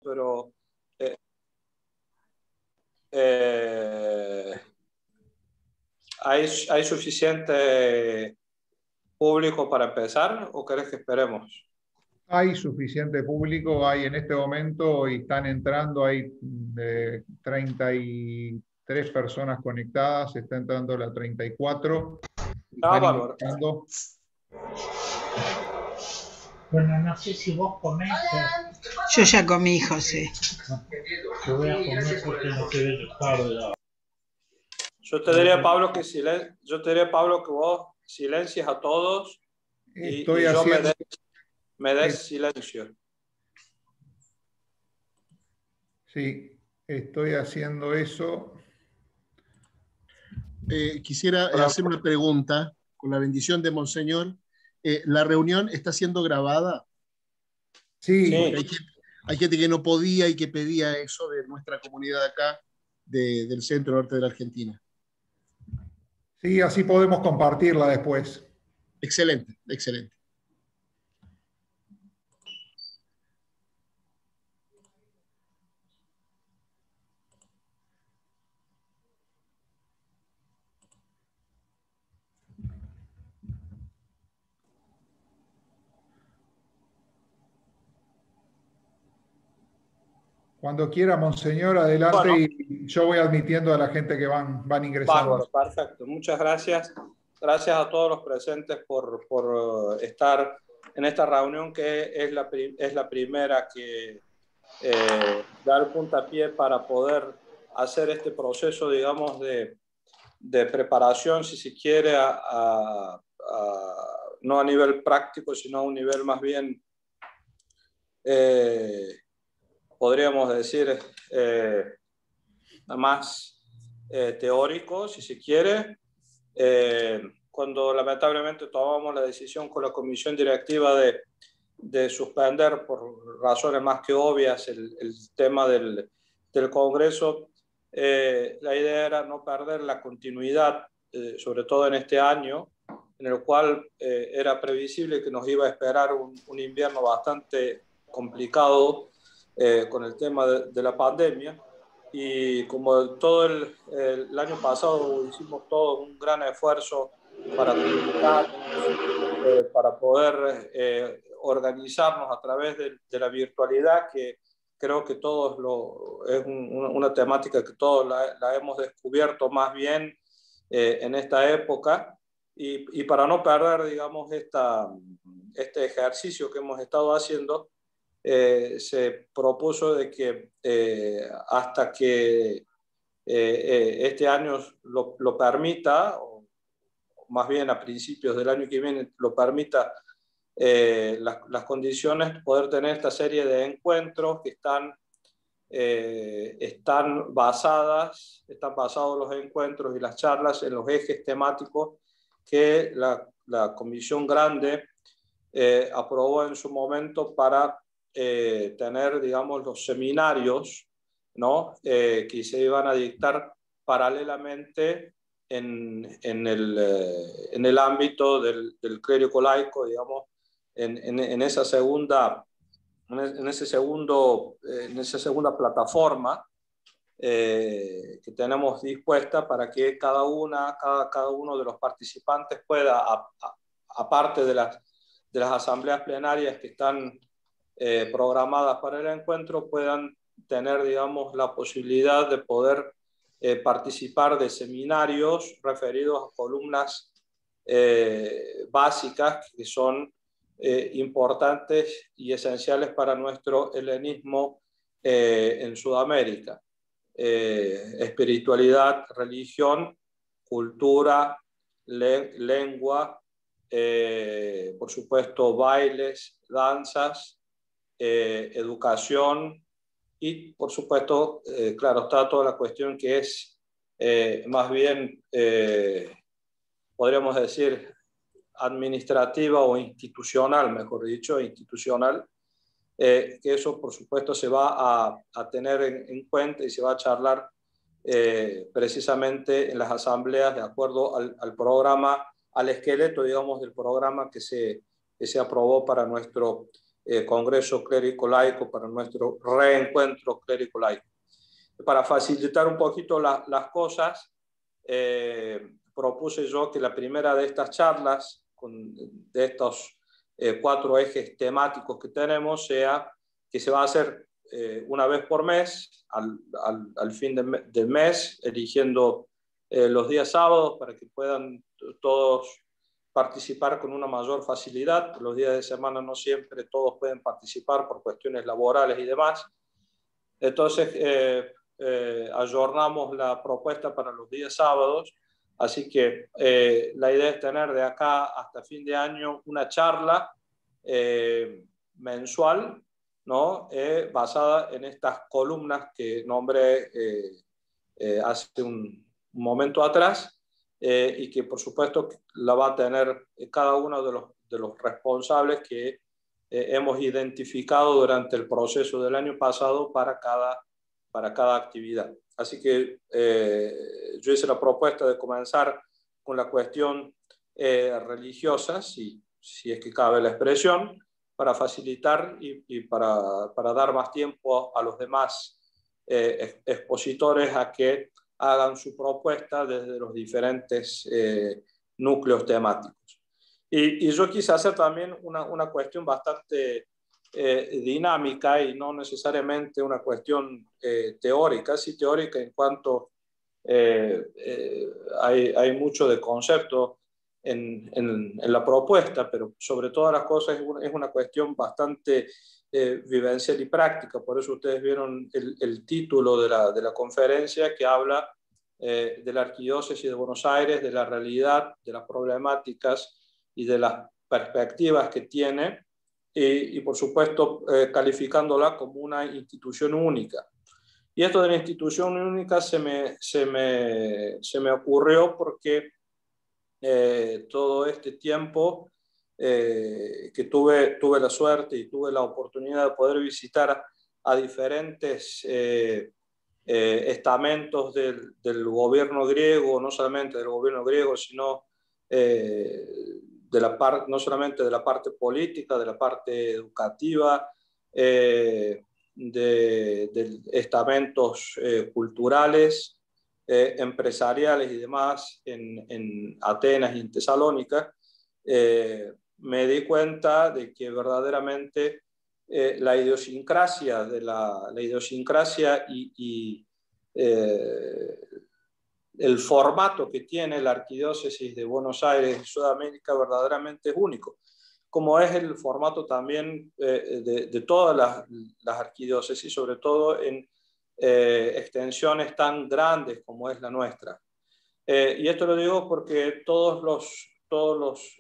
pero ¿hay suficiente público para empezar o querés que esperemos? Hay suficiente público, hay en este momento y están entrando, hay 33 personas conectadas, está entrando la 34. Están ingresando. Bueno, no sé si vos comés. Yo ya comí, José. Yo voy a comer porque no quiero tarde. Yo te diría, Pablo, que vos silencies a todos y yo me des silencio. Sí, estoy haciendo eso. Quisiera hacer una pregunta, con la bendición de Monseñor. ¿La reunión está siendo grabada? Sí. Hay gente que no podía y que pedía eso de nuestra comunidad acá, del centro norte de la Argentina. Sí, así podemos compartirla después. Excelente, excelente. Cuando quiera, Monseñor, adelante. Bueno, y yo voy admitiendo a la gente que van ingresando. Bárbaro, perfecto. Muchas gracias. Gracias a todos los presentes por estar en esta reunión, que es la primera que da el puntapié para poder hacer este proceso, digamos, de preparación, si se quiere, no a nivel práctico, sino a un nivel más bien, podríamos decir, más teórico, si se quiere. Cuando lamentablemente tomamos la decisión con la comisión directiva de suspender por razones más que obvias el tema del Congreso, la idea era no perder la continuidad, sobre todo en este año, en el cual era previsible que nos iba a esperar un invierno bastante complicado con el tema de la pandemia. Y como todo el año pasado hicimos todo un gran esfuerzo para comunicarnos, para poder organizarnos a través de la virtualidad, que creo que todos es una temática que todos la hemos descubierto más bien en esta época, y para no perder, digamos, este ejercicio que hemos estado haciendo, se propuso de que hasta que este año lo permita, o más bien a principios del año que viene lo permita, las condiciones, poder tener esta serie de encuentros que están basados los encuentros y las charlas en los ejes temáticos que la Comisión Grande aprobó en su momento para tener, digamos, los seminarios, ¿no? Que se iban a dictar paralelamente en el ámbito del clérigo laico, digamos, en esa segunda plataforma que tenemos dispuesta para que cada uno de los participantes pueda, aparte de las asambleas plenarias que están programadas para el encuentro, puedan tener, digamos, la posibilidad de poder participar de seminarios referidos a columnas básicas que son importantes y esenciales para nuestro helenismo en Sudamérica. Espiritualidad, religión, cultura, lengua, por supuesto bailes, danzas, educación y por supuesto, claro, está toda la cuestión que es más bien, podríamos decir, administrativa o institucional, mejor dicho, institucional, que eso por supuesto se va a tener en cuenta y se va a charlar precisamente en las asambleas de acuerdo al programa, al esqueleto, digamos, del programa que se aprobó para nuestro Congreso Clérico Laico, para nuestro reencuentro clérico laico. Para facilitar un poquito las cosas, propuse yo que la primera de estas charlas, de estos 4 ejes temáticos que tenemos, sea que se va a hacer una vez por mes, al fin del mes, eligiendo los días sábados para que puedan todos participar con una mayor facilidad. Los días de semana no siempre todos pueden participar por cuestiones laborales y demás. Entonces, ayornamos la propuesta para los días sábados, así que la idea es tener de acá hasta fin de año una charla mensual, ¿no? Basada en estas columnas que nombré hace un momento atrás, y que por supuesto la va a tener cada uno de los responsables que hemos identificado durante el proceso del año pasado para cada actividad. Así que yo hice la propuesta de comenzar con la cuestión religiosa, si es que cabe la expresión, para facilitar y para dar más tiempo a los demás expositores a que hagan su propuesta desde los diferentes núcleos temáticos. Y yo quise hacer también una cuestión bastante dinámica y no necesariamente una cuestión teórica, sí teórica en cuanto hay mucho de concepto en la propuesta, pero sobre todas las cosas es una cuestión bastante vivencial y práctica. Por eso ustedes vieron el título de la conferencia, que habla de la Arquidiócesis de Buenos Aires, de la realidad, de las problemáticas y de las perspectivas que tiene, y por supuesto calificándola como una institución única. Y esto de la institución única se me ocurrió porque todo este tiempo que tuve la suerte y tuve la oportunidad de poder visitar a diferentes estamentos del gobierno griego, no solamente del gobierno griego, sino no solamente de la parte política, de la parte educativa, de estamentos culturales, empresariales y demás en Atenas y en Tesalónica, me di cuenta de que verdaderamente la idiosincrasia y el formato que tiene la Arquidiócesis de Buenos Aires y Sudamérica verdaderamente es único, como es el formato también de todas las arquidiócesis, sobre todo en extensiones tan grandes como es la nuestra. Y esto lo digo porque todos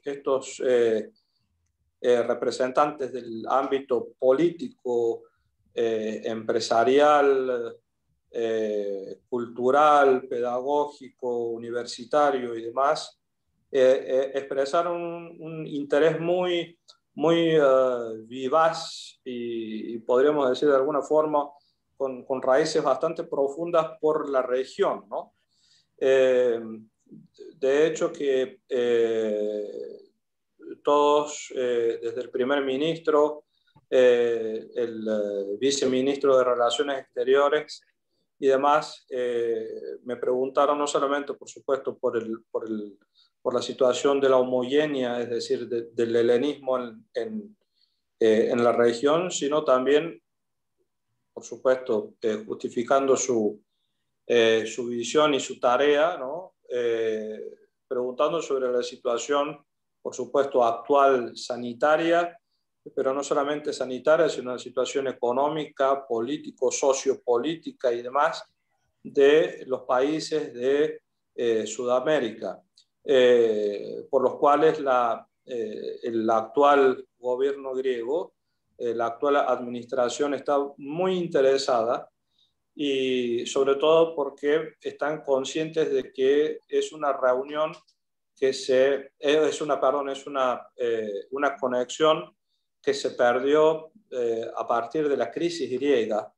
estos representantes del ámbito político, empresarial, cultural, pedagógico, universitario y demás, expresaron un interés muy vivaz y podríamos decir de alguna forma con raíces bastante profundas por la región, ¿no? De hecho que todos, desde el primer ministro, el viceministro de Relaciones Exteriores y demás, me preguntaron no solamente, por supuesto, por la situación de la homogénea, es decir, del helenismo en la región, sino también, por supuesto, justificando su visión y su tarea, ¿no? Preguntando sobre la situación, por supuesto, actual sanitaria, pero no solamente sanitaria, sino la situación económica, político, sociopolítica y demás de los países de Sudamérica, por los cuales el actual gobierno griego, la actual administración está muy interesada, y sobre todo porque están conscientes de que es una reunión que es una conexión que se perdió a partir de la crisis griega,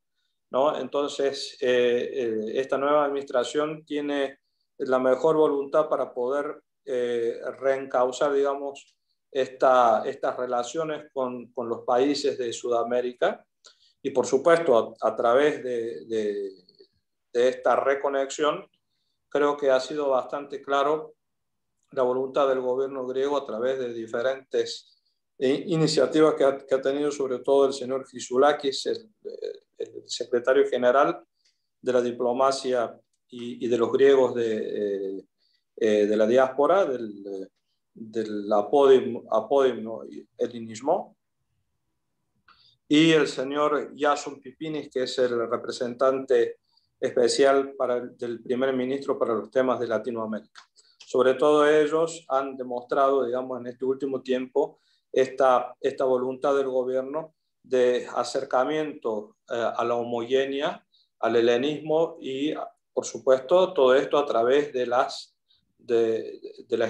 ¿no? Entonces, esta nueva administración tiene la mejor voluntad para poder reencauzar, digamos, estas relaciones con los países de Sudamérica y por supuesto a través de esta reconexión creo que ha sido bastante claro la voluntad del gobierno griego a través de diferentes iniciativas que ha tenido sobre todo el señor Chrisoulakis, el secretario general de la diplomacia y de los griegos de la diáspora, del apódimo helenismo, y el señor Iason Pipinis, que es el representante especial del primer ministro para los temas de Latinoamérica. Sobre todo ellos han demostrado, digamos, en este último tiempo, esta voluntad del gobierno de acercamiento a la homogénea, al helenismo y, por supuesto, todo esto a través de las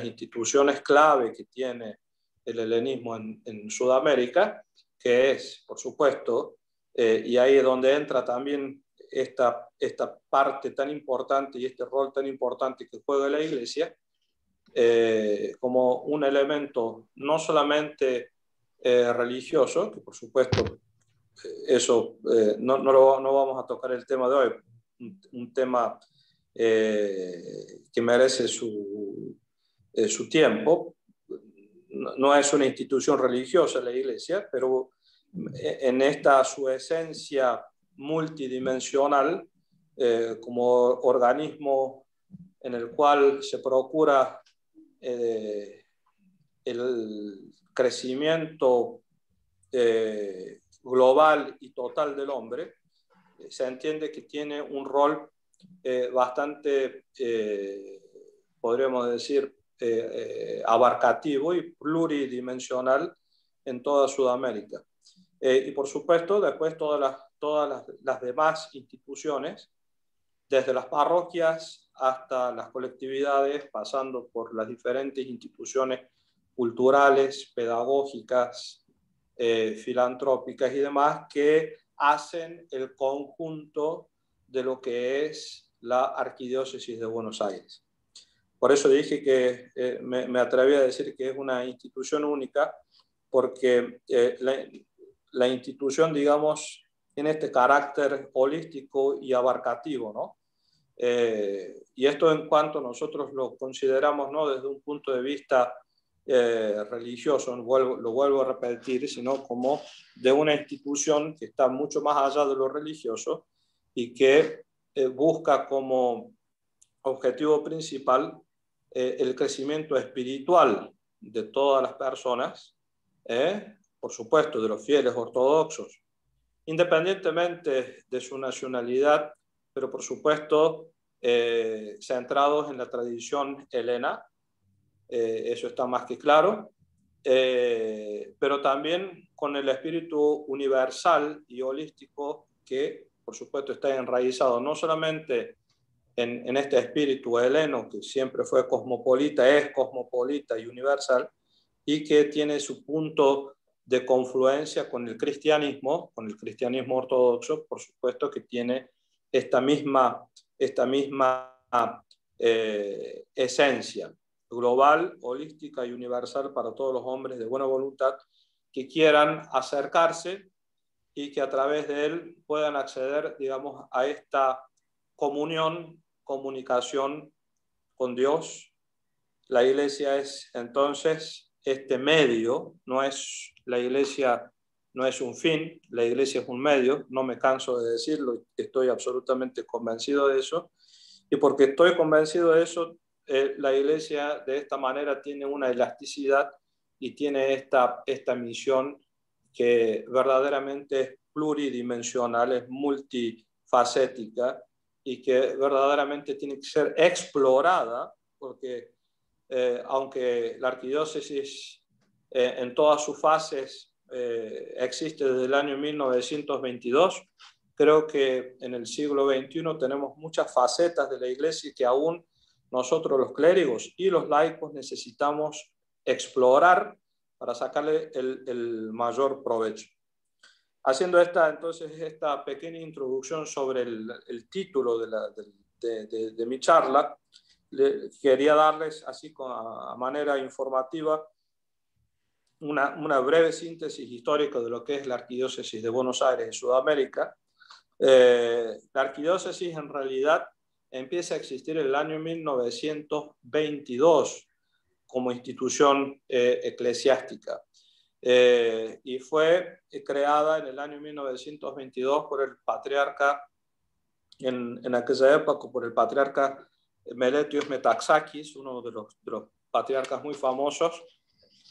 instituciones clave que tiene el helenismo en Sudamérica, que es, por supuesto, y ahí es donde entra también esta parte tan importante y este rol tan importante que juega la Iglesia, como un elemento no solamente religioso, que por supuesto eso no vamos a tocar el tema de hoy, un tema que merece su tiempo. No es una institución religiosa la Iglesia, pero en esta su esencia multidimensional, como organismo en el cual se procura el crecimiento global y total del hombre, se entiende que tiene un rol bastante, podríamos decir, abarcativo y pluridimensional en toda Sudamérica. Y por supuesto, después todas las demás instituciones, desde las parroquias hasta las colectividades, pasando por las diferentes instituciones culturales, pedagógicas, filantrópicas y demás, que hacen el conjunto de lo que es la Arquidiócesis de Buenos Aires. Por eso dije que me atreví a decir que es una institución única, porque la institución, digamos, tiene este carácter holístico y abarcativo, ¿no? Y esto en cuanto nosotros lo consideramos, no desde un punto de vista religioso, lo vuelvo a repetir, sino como de una institución que está mucho más allá de lo religioso y que busca como objetivo principal el crecimiento espiritual de todas las personas, por supuesto de los fieles ortodoxos, independientemente de su nacionalidad, pero por supuesto centrados en la tradición helena, eso está más que claro, pero también con el espíritu universal y holístico que por supuesto está enraizado no solamente en este espíritu heleno que siempre fue cosmopolita, es cosmopolita y universal, y que tiene su punto de confluencia con el cristianismo ortodoxo, por supuesto que tiene esta misma esencia global, holística y universal para todos los hombres de buena voluntad que quieran acercarse y que a través de él puedan acceder, digamos, a esta comunicación con Dios. La Iglesia es entonces este medio, la Iglesia no es un fin, la Iglesia es un medio, no me canso de decirlo, estoy absolutamente convencido de eso, y porque estoy convencido de eso, la Iglesia de esta manera tiene una elasticidad y tiene esta misión que verdaderamente es pluridimensional, es multifacética y que verdaderamente tiene que ser explorada, porque aunque la arquidiócesis en todas sus fases existe desde el año 1922, creo que en el siglo XXI tenemos muchas facetas de la Iglesia que aún nosotros los clérigos y los laicos necesitamos explorar para sacarle el mayor provecho. Haciendo entonces esta pequeña introducción sobre el título de mi charla, quería darles así a manera informativa una breve síntesis histórica de lo que es la Arquidiócesis de Buenos Aires en Sudamérica. La arquidiócesis en realidad empieza a existir en el año 1922 como institución eclesiástica y fue creada en el año 1922 por el patriarca, en aquella época, por el patriarca Meletios Metaxakis, uno de los patriarcas muy famosos,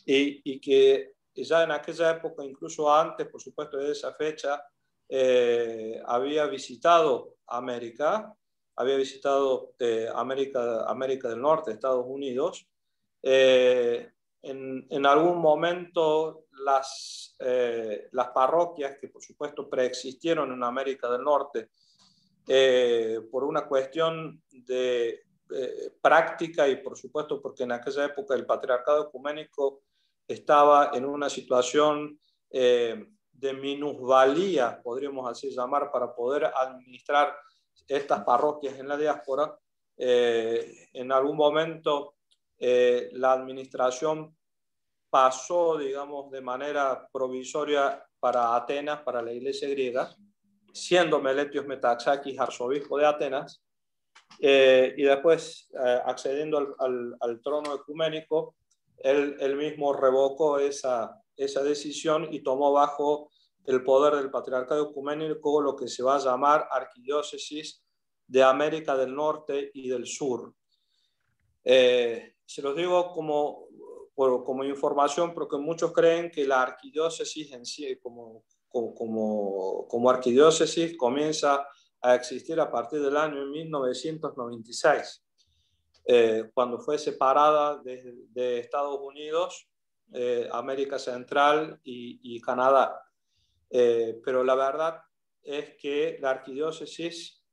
y que ya en aquella época, incluso antes, por supuesto, de esa fecha, había visitado América, América del Norte, Estados Unidos. En algún momento las parroquias que por supuesto preexistieron en América del Norte por una cuestión de práctica y por supuesto porque en aquella época el patriarcado ecuménico estaba en una situación de minusvalía, podríamos así llamar, para poder administrar estas parroquias en la diáspora. En algún momento la administración pasó, digamos, de manera provisoria para Atenas, para la iglesia griega, siendo Meletios Metaxakis arzobispo de Atenas, y después accediendo al trono ecuménico, él mismo revocó esa decisión y tomó bajo el poder del patriarcado ecuménico lo que se va a llamar Arquidiócesis de América del Norte y del Sur. Se los digo como información porque muchos creen que la arquidiócesis en sí, como arquidiócesis, comienza a existir a partir del año 1996. Cuando fue separada de Estados Unidos, América Central y Canadá. Pero la verdad es que la arquidiócesis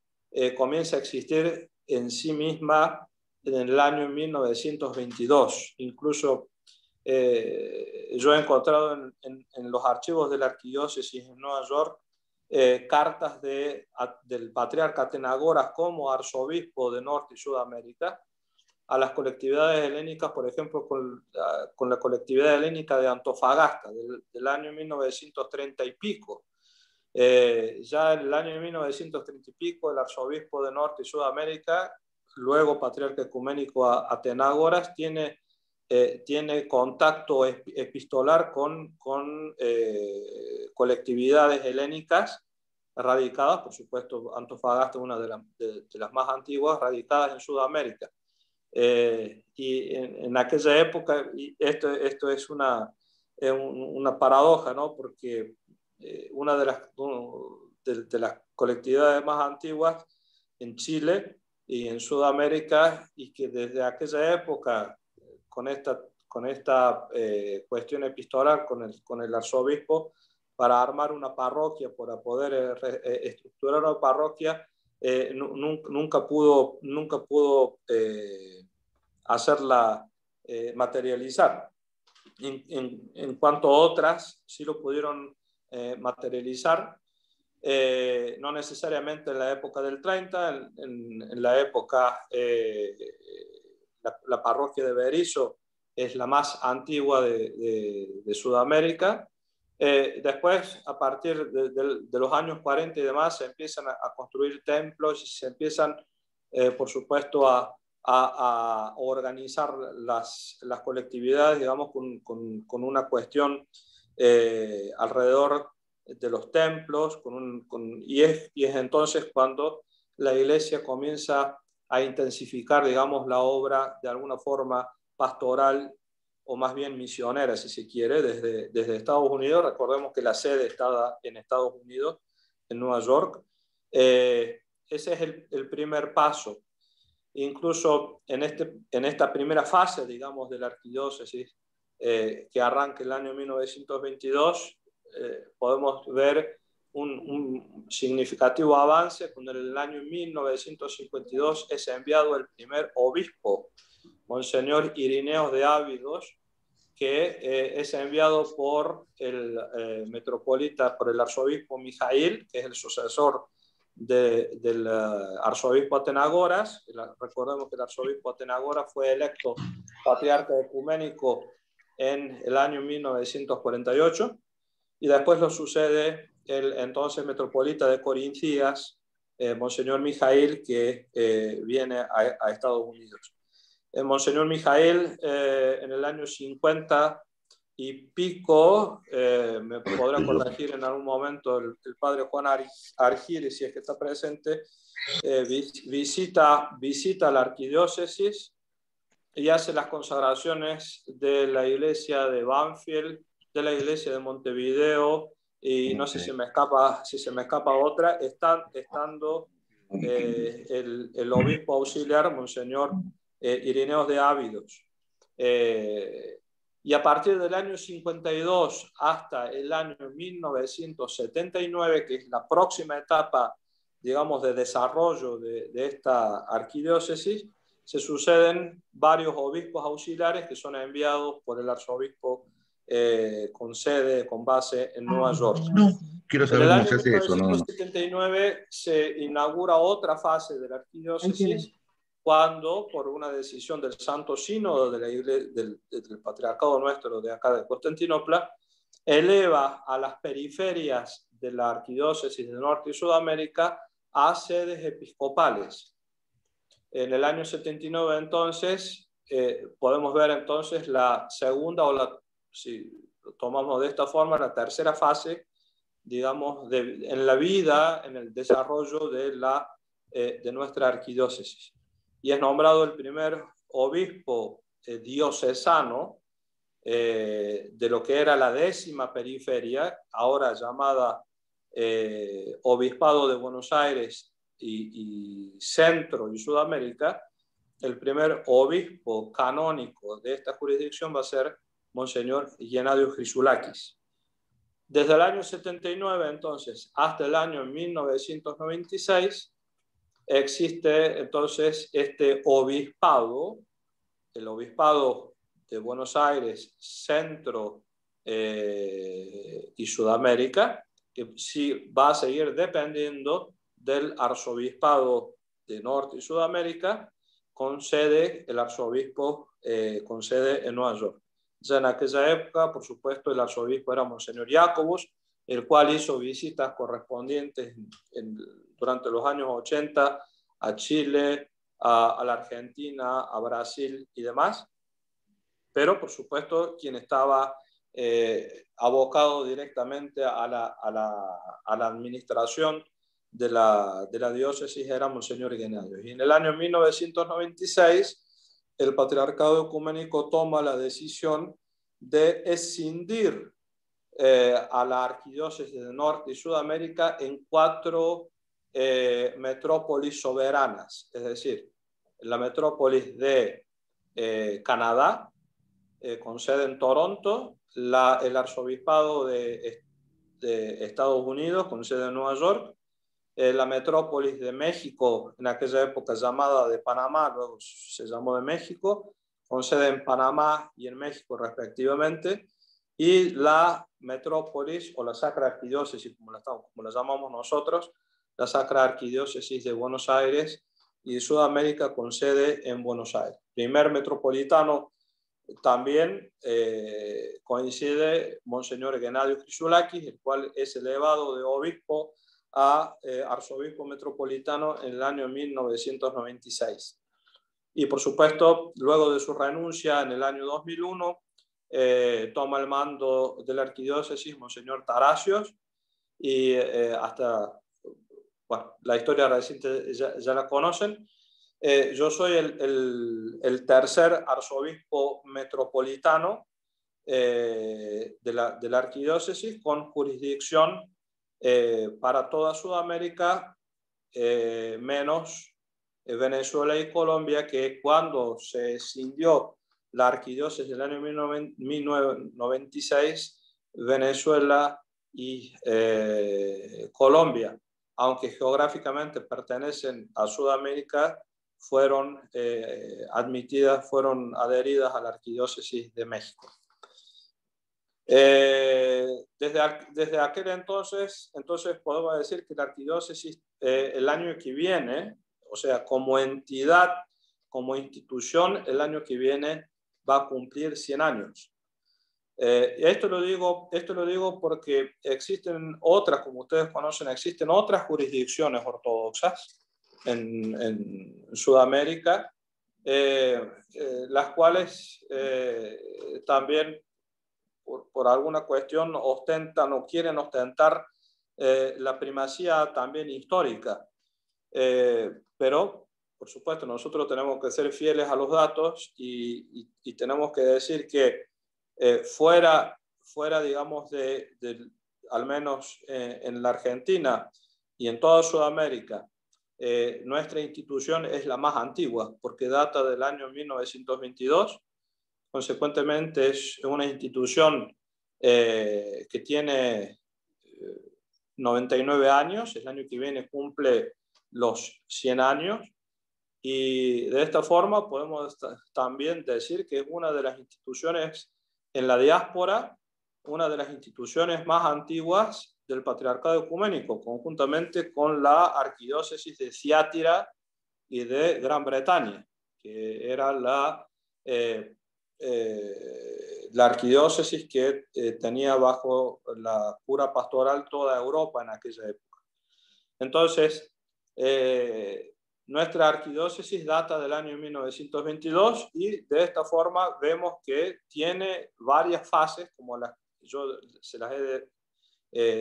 comienza a existir en sí misma en el año 1922. Incluso yo he encontrado en los archivos de la arquidiócesis en Nueva York cartas del patriarca Atenagoras como arzobispo de Norte y Sudamérica a las colectividades helénicas, por ejemplo, con la colectividad helénica de Antofagasta del año 1930 y pico. Ya en el año 1930 y pico, el arzobispo de Norte y Sudamérica, luego patriarca ecuménico Atenágoras, tiene contacto epistolar con colectividades helénicas radicadas, por supuesto, Antofagasta, una de las más antiguas, radicadas en Sudamérica. Y en aquella época, y esto es una paradoja, ¿no? Porque una de las colectividades más antiguas en Chile y en Sudamérica, y que desde aquella época, con esta cuestión epistolar con el arzobispo, para armar una parroquia, para poder estructurar una parroquia, nunca pudo hacerla materializar. En cuanto a otras, sí lo pudieron materializar, no necesariamente en la época del 30, en la época, la parroquia de Berisso es la más antigua de Sudamérica. Después, a partir de los años 40 y demás, se empiezan a construir templos y se empiezan, por supuesto, a organizar las colectividades, digamos, con una cuestión alrededor de los templos, y es entonces cuando la iglesia comienza a intensificar, digamos, la obra de alguna forma pastoral o más bien misionera, si se quiere, desde Estados Unidos. Recordemos que la sede está en Estados Unidos, en Nueva York. Ese es el primer paso. Incluso en esta primera fase, digamos, de la arquidiócesis, que arranca el año 1922, podemos ver un significativo avance cuando en el año 1952 es enviado el primer obispo, Monseñor Irineo de Ávidos, que es enviado por el metropolita, por el arzobispo Mijaíl, que es el sucesor del arzobispo Atenagoras. Recordemos que el arzobispo Atenagoras fue electo patriarca ecuménico en el año 1948, y después lo sucede el entonces metropolita de Corintias, Monseñor Mijaíl, que viene a Estados Unidos. Monseñor Mijaíl, en el año 50 y pico, me podrá corregir en algún momento el padre Juan Argiri, si es que está presente, visita la arquidiócesis y hace las consagraciones de la iglesia de Banfield, de la iglesia de Montevideo, y no sé si se me escapa otra, estando el obispo auxiliar, Monseñor Ireneos de Ávidos. Y a partir del año 52 hasta el año 1979, que es la próxima etapa, digamos, de desarrollo de esta arquidiócesis, se suceden varios obispos auxiliares que son enviados por el arzobispo con sede, con base en Nueva York. Quiero saber cómo se hace eso. En el año 1979 se inaugura otra fase de la arquidiócesis, cuando, por una decisión del Santo Sínodo de la Iglesia, del Patriarcado nuestro de acá de Constantinopla, eleva a las periferias de la arquidiócesis de Norte y Sudamérica a sedes episcopales. En el año 79, entonces, podemos ver entonces la segunda, si lo tomamos de esta forma, la tercera fase, digamos, en la vida, en el desarrollo de nuestra arquidiócesis. Y es nombrado el primer obispo diocesano de lo que era la 10ª periferia, ahora llamada Obispado de Buenos Aires y Centro y Sudamérica. El primer obispo canónico de esta jurisdicción va a ser Monseñor Genadio Chrysoulakis. Desde el año 79, entonces, hasta el año 1996, existe entonces este obispado, el obispado de Buenos Aires, Centro y Sudamérica, que sí va a seguir dependiendo del arzobispado de Norte y Sudamérica, con sede, el arzobispo con sede en Nueva York. Ya en aquella época, por supuesto, el arzobispo era Monseñor Jacobus, el cual hizo visitas correspondientes durante los años 80 a Chile, a la Argentina, a Brasil y demás. Pero, por supuesto, quien estaba abocado directamente a la administración de la diócesis era Monseñor Genadio. Y en el año 1996, el Patriarcado Ecuménico toma la decisión de escindir a la arquidiócesis de Norte y Sudamérica en 4 metrópolis soberanas, es decir, la metrópolis de Canadá, con sede en Toronto, el arzobispado de Estados Unidos, con sede en Nueva York, la metrópolis de México, en aquella época llamada de Panamá, luego se llamó de México, con sede en Panamá y en México respectivamente, y la metrópolis o la Sacra Arquidiócesis, como la llamamos nosotros, la Sacra Arquidiócesis de Buenos Aires y de Sudamérica, con sede en Buenos Aires. Primer metropolitano también coincide Monseñor Genadio Chrysoulakis, el cual es elevado de obispo a arzobispo metropolitano en el año 1996. Y por supuesto, luego de su renuncia en el año 2001, toma el mando de la arquidiócesis Monseñor Taracios, y hasta, bueno, la historia reciente ya la conocen. Yo soy el tercer arzobispo metropolitano de la arquidiócesis, con jurisdicción para toda Sudamérica, menos Venezuela y Colombia, que cuando se escindió la arquidiócesis del año 1996, Venezuela y Colombia, aunque geográficamente pertenecen a Sudamérica, fueron adheridas a la arquidiócesis de México. Desde aquel entonces podemos decir que la arquidiócesis el año que viene, o sea, como entidad, como institución, el año que viene va a cumplir 100 años. Esto lo digo porque existen otras, como ustedes conocen, existen otras jurisdicciones ortodoxas en Sudamérica, las cuales también por alguna cuestión ostentan o quieren ostentar la primacía también histórica. Pero, por supuesto, nosotros tenemos que ser fieles a los datos y tenemos que decir que fuera, digamos, al menos en la Argentina y en toda Sudamérica, nuestra institución es la más antigua porque data del año 1922. Consecuentemente, es una institución que tiene 99 años. El año que viene cumple los 100 años. Y de esta forma podemos también decir que es una de las instituciones en la diáspora, una de las instituciones más antiguas del Patriarcado Ecuménico, conjuntamente con la Arquidiócesis de Ciátira y de Gran Bretaña, que era la arquidiócesis que tenía bajo la cura pastoral toda Europa en aquella época. Entonces, nuestra arquidiócesis data del año 1922 y de esta forma vemos que tiene varias fases, como las que yo se las he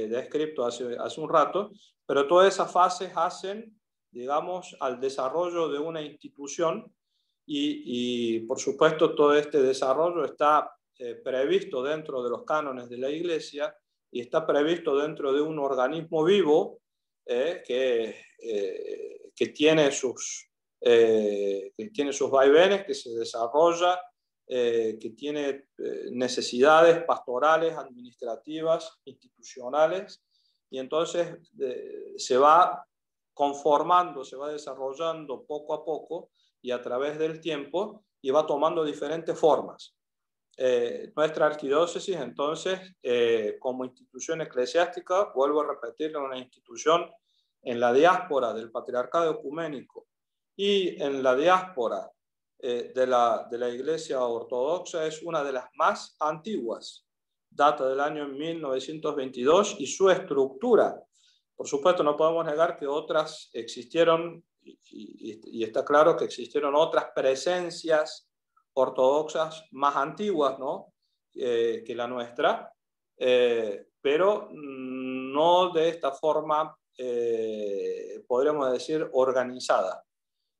descrito hace un rato, pero todas esas fases hacen, digamos, al desarrollo de una institución y por supuesto todo este desarrollo está previsto dentro de los cánones de la Iglesia y está previsto dentro de un organismo vivo que tiene sus vaivenes, que se desarrolla, que tiene necesidades pastorales, administrativas, institucionales, y entonces se va conformando, se va desarrollando poco a poco y a través del tiempo y va tomando diferentes formas. Nuestra arquidiócesis, entonces, como institución eclesiástica, vuelvo a repetirlo, una institución en la diáspora del Patriarcado Ecuménico y en la diáspora de la Iglesia Ortodoxa, es una de las más antiguas, data del año 1922, y su estructura, por supuesto, no podemos negar que otras existieron, y está claro que existieron otras presencias ortodoxas más antiguas, ¿no? Que la nuestra, pero no de esta forma, podríamos decir, organizada.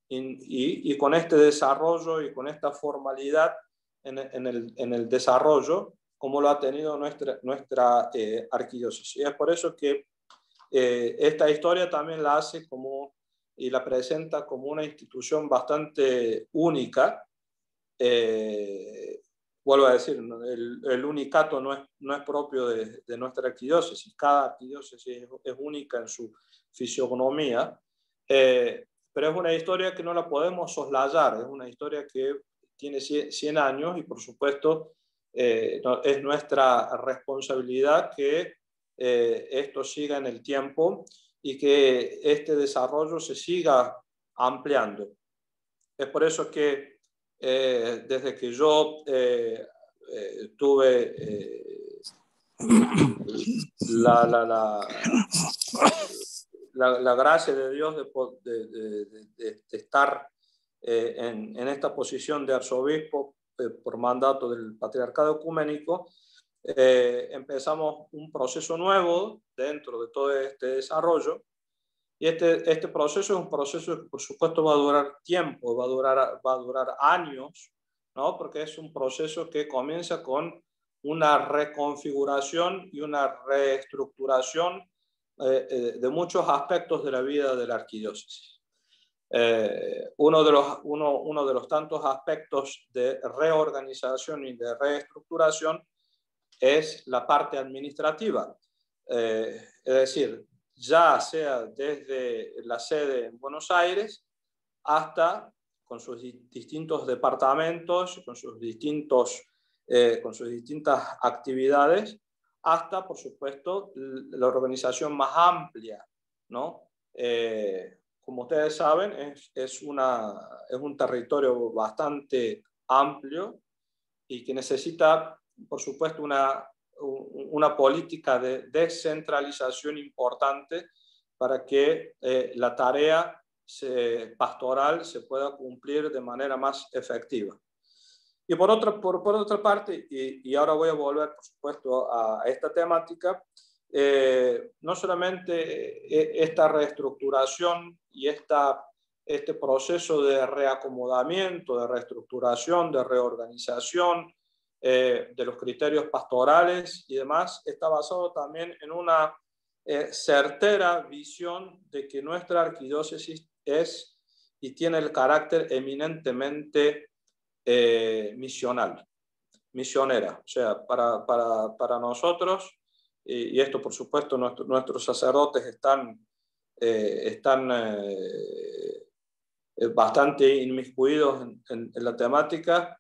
Y con este desarrollo y con esta formalidad en el desarrollo, como lo ha tenido nuestra arquidiócesis. Y es por eso que esta historia también la hace y la presenta como una institución bastante única. Vuelvo a decir, el unicato no es propio de nuestra arquidiócesis. Cada arquidiócesis es única en su fisionomía, pero es una historia que no la podemos soslayar, es una historia que tiene 100 años y por supuesto es nuestra responsabilidad que esto siga en el tiempo y que este desarrollo se siga ampliando. Es por eso que desde que yo tuve la gracia de Dios de estar en esta posición de arzobispo por mandato del Patriarcado Ecuménico, empezamos un proceso nuevo dentro de todo este desarrollo. Y este proceso es un proceso que, por supuesto, va a durar tiempo, va a durar años, ¿no? Porque es un proceso que comienza con una reconfiguración y una reestructuración de muchos aspectos de la vida de la arquidiócesis. Uno de los tantos aspectos de reorganización y de reestructuración es la parte administrativa. Es decir, ya sea desde la sede en Buenos Aires hasta con sus distintos departamentos, con sus distintas actividades, hasta, por supuesto, la organización más amplia, ¿no? Como ustedes saben, es un territorio bastante amplio y que necesita por supuesto, una política de descentralización importante para que la tarea pastoral se pueda cumplir de manera más efectiva. Y por otra parte, y ahora voy a volver, por supuesto, a esta temática, no solamente esta reestructuración y este proceso de reacomodamiento, de reestructuración, de reorganización de los criterios pastorales y demás, está basado también en una certera visión de que nuestra arquidiócesis es y tiene el carácter eminentemente misionera. O sea, para nosotros, y esto por supuesto nuestros sacerdotes están bastante inmiscuidos en la temática.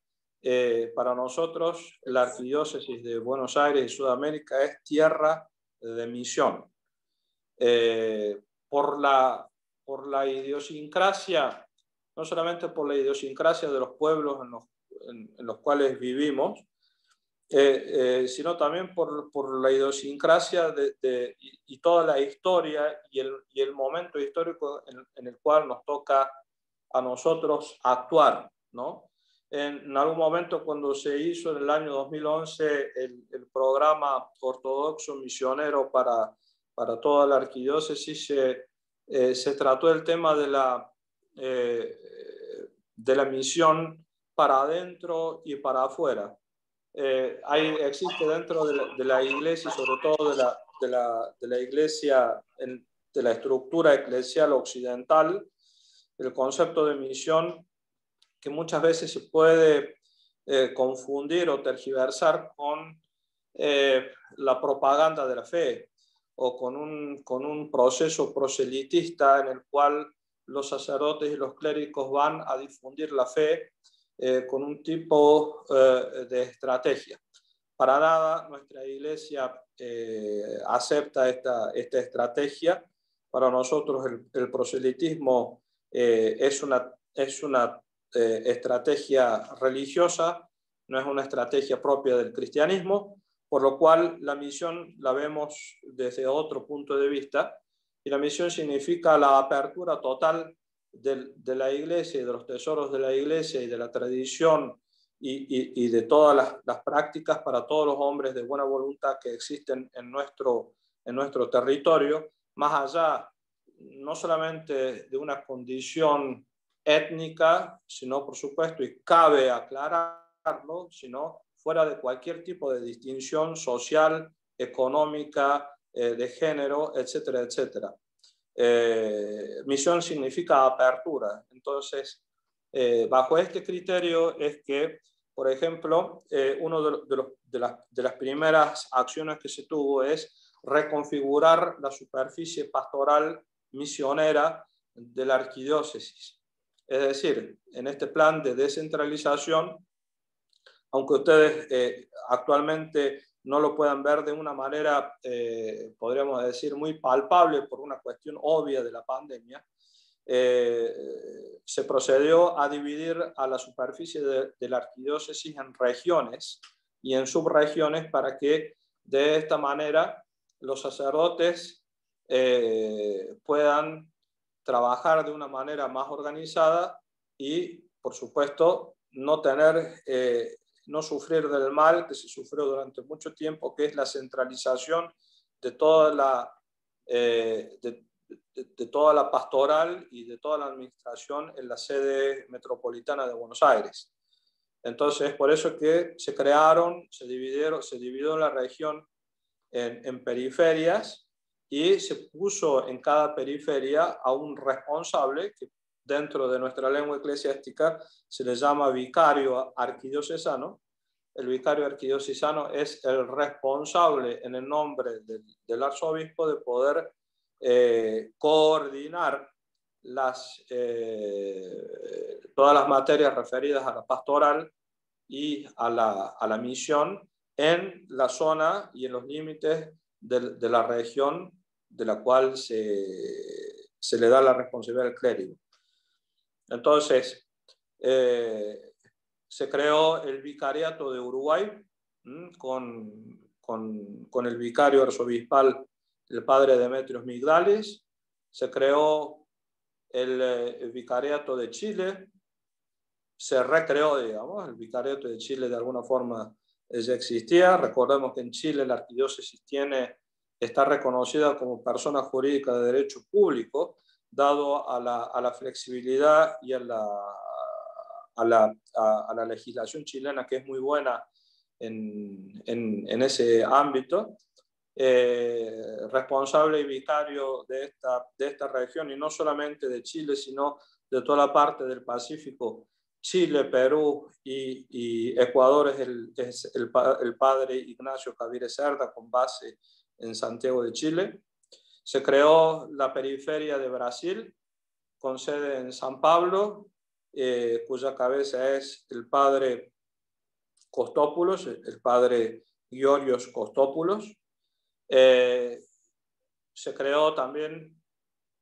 Para nosotros la arquidiócesis de Buenos Aires y Sudamérica es tierra de misión. Por la idiosincrasia, no solamente por la idiosincrasia de los pueblos en los cuales vivimos, sino también por la idiosincrasia y toda la historia y el momento histórico en el cual nos toca a nosotros actuar, ¿no? En algún momento, cuando se hizo en el año 2011 el programa ortodoxo misionero para toda la arquidiócesis, se trató el tema de la misión para adentro y para afuera. Existe dentro de la iglesia, y sobre todo de la iglesia, de la estructura eclesial occidental, el concepto de misión que muchas veces se puede confundir o tergiversar con la propaganda de la fe, o con un proceso proselitista en el cual los sacerdotes y los clérigos van a difundir la fe con un tipo de estrategia. Para nada nuestra iglesia acepta esta estrategia. Para nosotros el proselitismo es una estrategia religiosa, no es una estrategia propia del cristianismo, por lo cual la misión la vemos desde otro punto de vista, y la misión significa la apertura total de la iglesia y de los tesoros de la iglesia y de la tradición y de todas las prácticas para todos los hombres de buena voluntad que existen en nuestro territorio, más allá no solamente de una condición étnica, sino por supuesto, y cabe aclararlo, sino fuera de cualquier tipo de distinción social, económica, de género, etcétera, etcétera. Misión significa apertura. Entonces, bajo este criterio es que, por ejemplo, una de las primeras acciones que se tuvo es reconfigurar la superficie pastoral misionera de la arquidiócesis. Es decir, en este plan de descentralización, aunque ustedes actualmente no lo puedan ver de una manera, podríamos decir, muy palpable por una cuestión obvia de la pandemia, se procedió a dividir a la superficie de la arquidiócesis en regiones y en subregiones para que de esta manera los sacerdotes puedan trabajar de una manera más organizada y, por supuesto, no sufrir del mal que se sufrió durante mucho tiempo, que es la centralización de toda la pastoral y de toda la administración en la sede metropolitana de Buenos Aires. Entonces, por eso que se dividió la región en periferias, y se puso en cada periferia a un responsable que dentro de nuestra lengua eclesiástica se le llama vicario arquidiocesano. El vicario arquidiocesano es el responsable en el nombre del arzobispo de poder coordinar todas las materias referidas a la pastoral y a la misión en la zona y en los límites de la región de la cual se le da la responsabilidad al clérigo. Entonces, se creó el Vicariato de Uruguay, con el vicario arzobispal, el padre Demetrios Migdalis. Se creó el Vicariato de Chile, se recreó, digamos, el Vicariato de Chile de alguna forma ya existía. Recordemos que en Chile la arquidiócesis está reconocida como persona jurídica de derecho público, dado a la flexibilidad y a la legislación chilena, que es muy buena en ese ámbito. Responsable y vicario de esta región, y no solamente de Chile, sino de toda la parte del Pacífico. Chile, Perú y Ecuador es el padre Ignacio Cavire Cerda, con base en Santiago de Chile. Se creó la periferia de Brasil, con sede en San Pablo, cuya cabeza es el padre Costópulos, el padre Georgios Costópulos. Se creó también,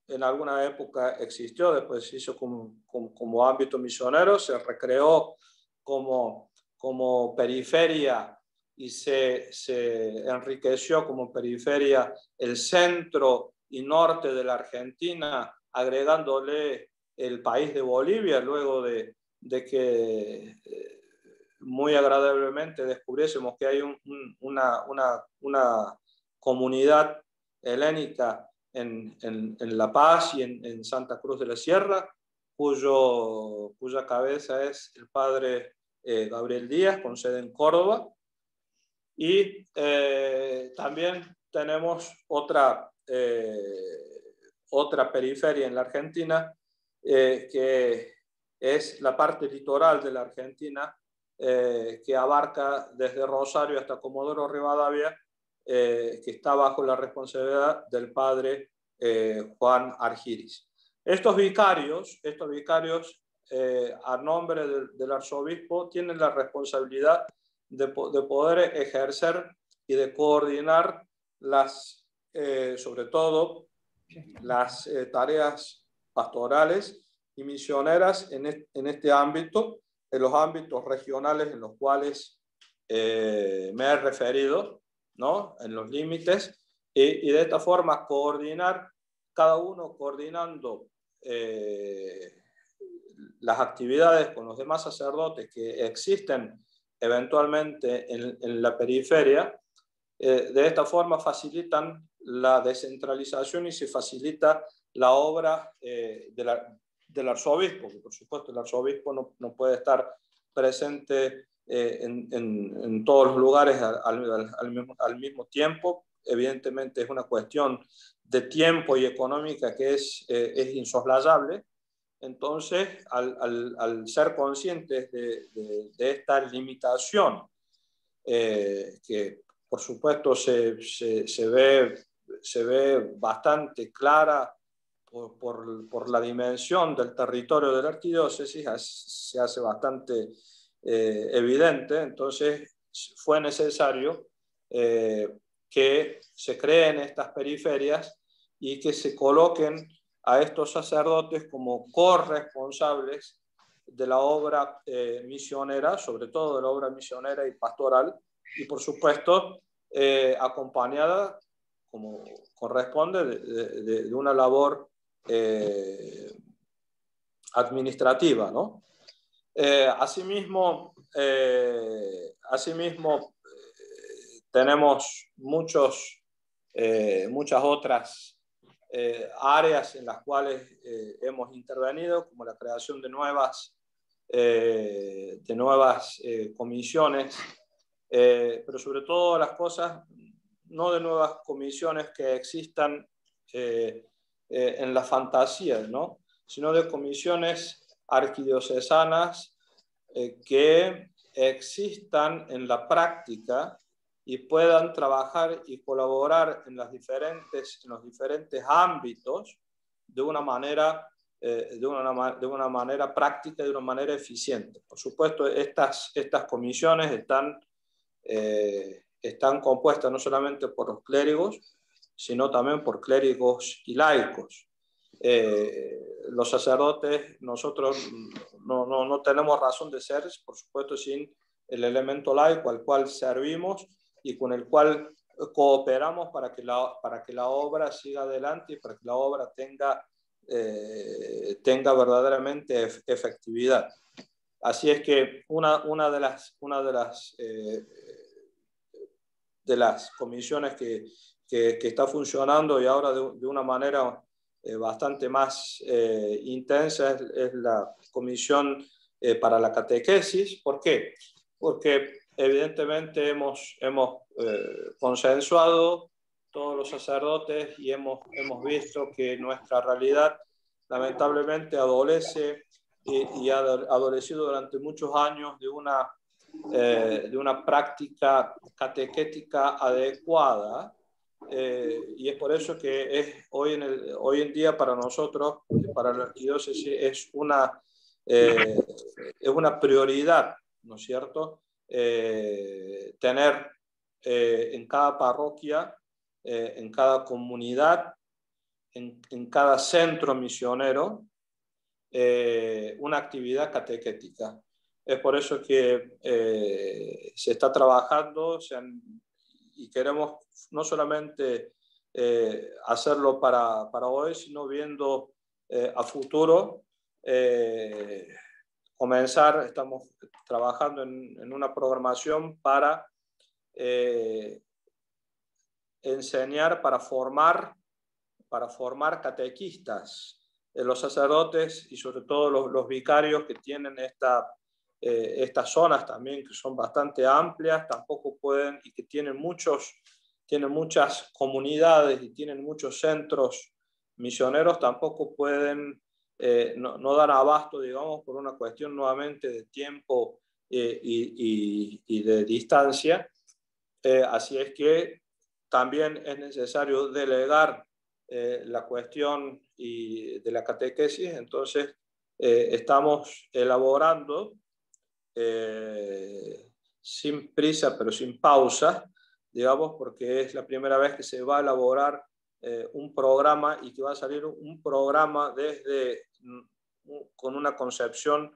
en alguna época existió, después se hizo como ámbito misionero, se recreó como periferia y se enriqueció como periferia el centro y norte de la Argentina, agregándole el país de Bolivia, luego de que muy agradablemente descubriésemos que hay una comunidad helénica en La Paz y en Santa Cruz de la Sierra, cuya cabeza es el padre Gabriel Díaz, con sede en Córdoba. Y también tenemos otra periferia en la Argentina, que es la parte litoral de la Argentina, que abarca desde Rosario hasta Comodoro Rivadavia, que está bajo la responsabilidad del padre Juan Argiris. Estos vicarios a nombre del arzobispo, tienen la responsabilidad de poder ejercer y de coordinar sobre todo las tareas pastorales y misioneras en este ámbito, en los ámbitos regionales en los cuales me he referido, ¿no? En los límites, y de esta forma coordinar, cada uno coordinando las actividades con los demás sacerdotes que existen eventualmente en la periferia. De esta forma facilitan la descentralización y se facilita la obra del arzobispo, que por supuesto el arzobispo no puede estar presente en todos los lugares al mismo tiempo. Evidentemente es una cuestión de tiempo y económica que es insoslayable. Entonces, al ser conscientes de esta limitación, que por supuesto se ve bastante clara por la dimensión del territorio de la arquidiócesis, se hace bastante evidente. Entonces fue necesario que se creen estas periferias y que se coloquen a estos sacerdotes como corresponsables de la obra misionera, sobre todo de la obra misionera y pastoral, y por supuesto acompañada, como corresponde, de una labor administrativa, ¿no? Asimismo, tenemos muchas otras áreas en las cuales hemos intervenido, como la creación de nuevas comisiones, pero sobre todo las cosas, no de nuevas comisiones que existan en la fantasía, ¿no? Sino de comisiones arquidiocesanas que existan en la práctica y puedan trabajar y colaborar en los diferentes ámbitos de una manera práctica y de una manera eficiente. Por supuesto, estas comisiones están compuestas no solamente por los clérigos, sino también por clérigos y laicos. Los sacerdotes, nosotros no tenemos razón de ser, por supuesto, sin el elemento laico al cual servimos y con el cual cooperamos para que la obra siga adelante y para que la obra tenga verdaderamente efectividad. Así es que una de las comisiones que está funcionando y ahora de una manera bastante más intensa es la comisión para la catequesis. ¿Por qué? Porque evidentemente hemos consensuado todos los sacerdotes y hemos visto que nuestra realidad lamentablemente adolece y ha adolecido durante muchos años de una práctica catequética adecuada, y es por eso que hoy en día para nosotros, para la arquidiócesis, es una prioridad, ¿no es cierto? Tener en cada parroquia, en cada comunidad, en cada centro misionero, una actividad catequética. Es por eso que se está trabajando y queremos no solamente hacerlo para hoy, sino viendo a futuro. Estamos trabajando en una programación para enseñar, para formar catequistas. Los sacerdotes y sobre todo los vicarios que tienen estas zonas también, que son bastante amplias, tampoco pueden, y que tienen muchas comunidades y tienen muchos centros misioneros, tampoco pueden, no dar abasto, digamos, por una cuestión nuevamente de tiempo y de distancia. Así es que también es necesario delegar la cuestión de la catequesis. Entonces estamos elaborando sin prisa pero sin pausa, digamos, porque es la primera vez que se va a elaborar un programa y que va a salir un programa con una concepción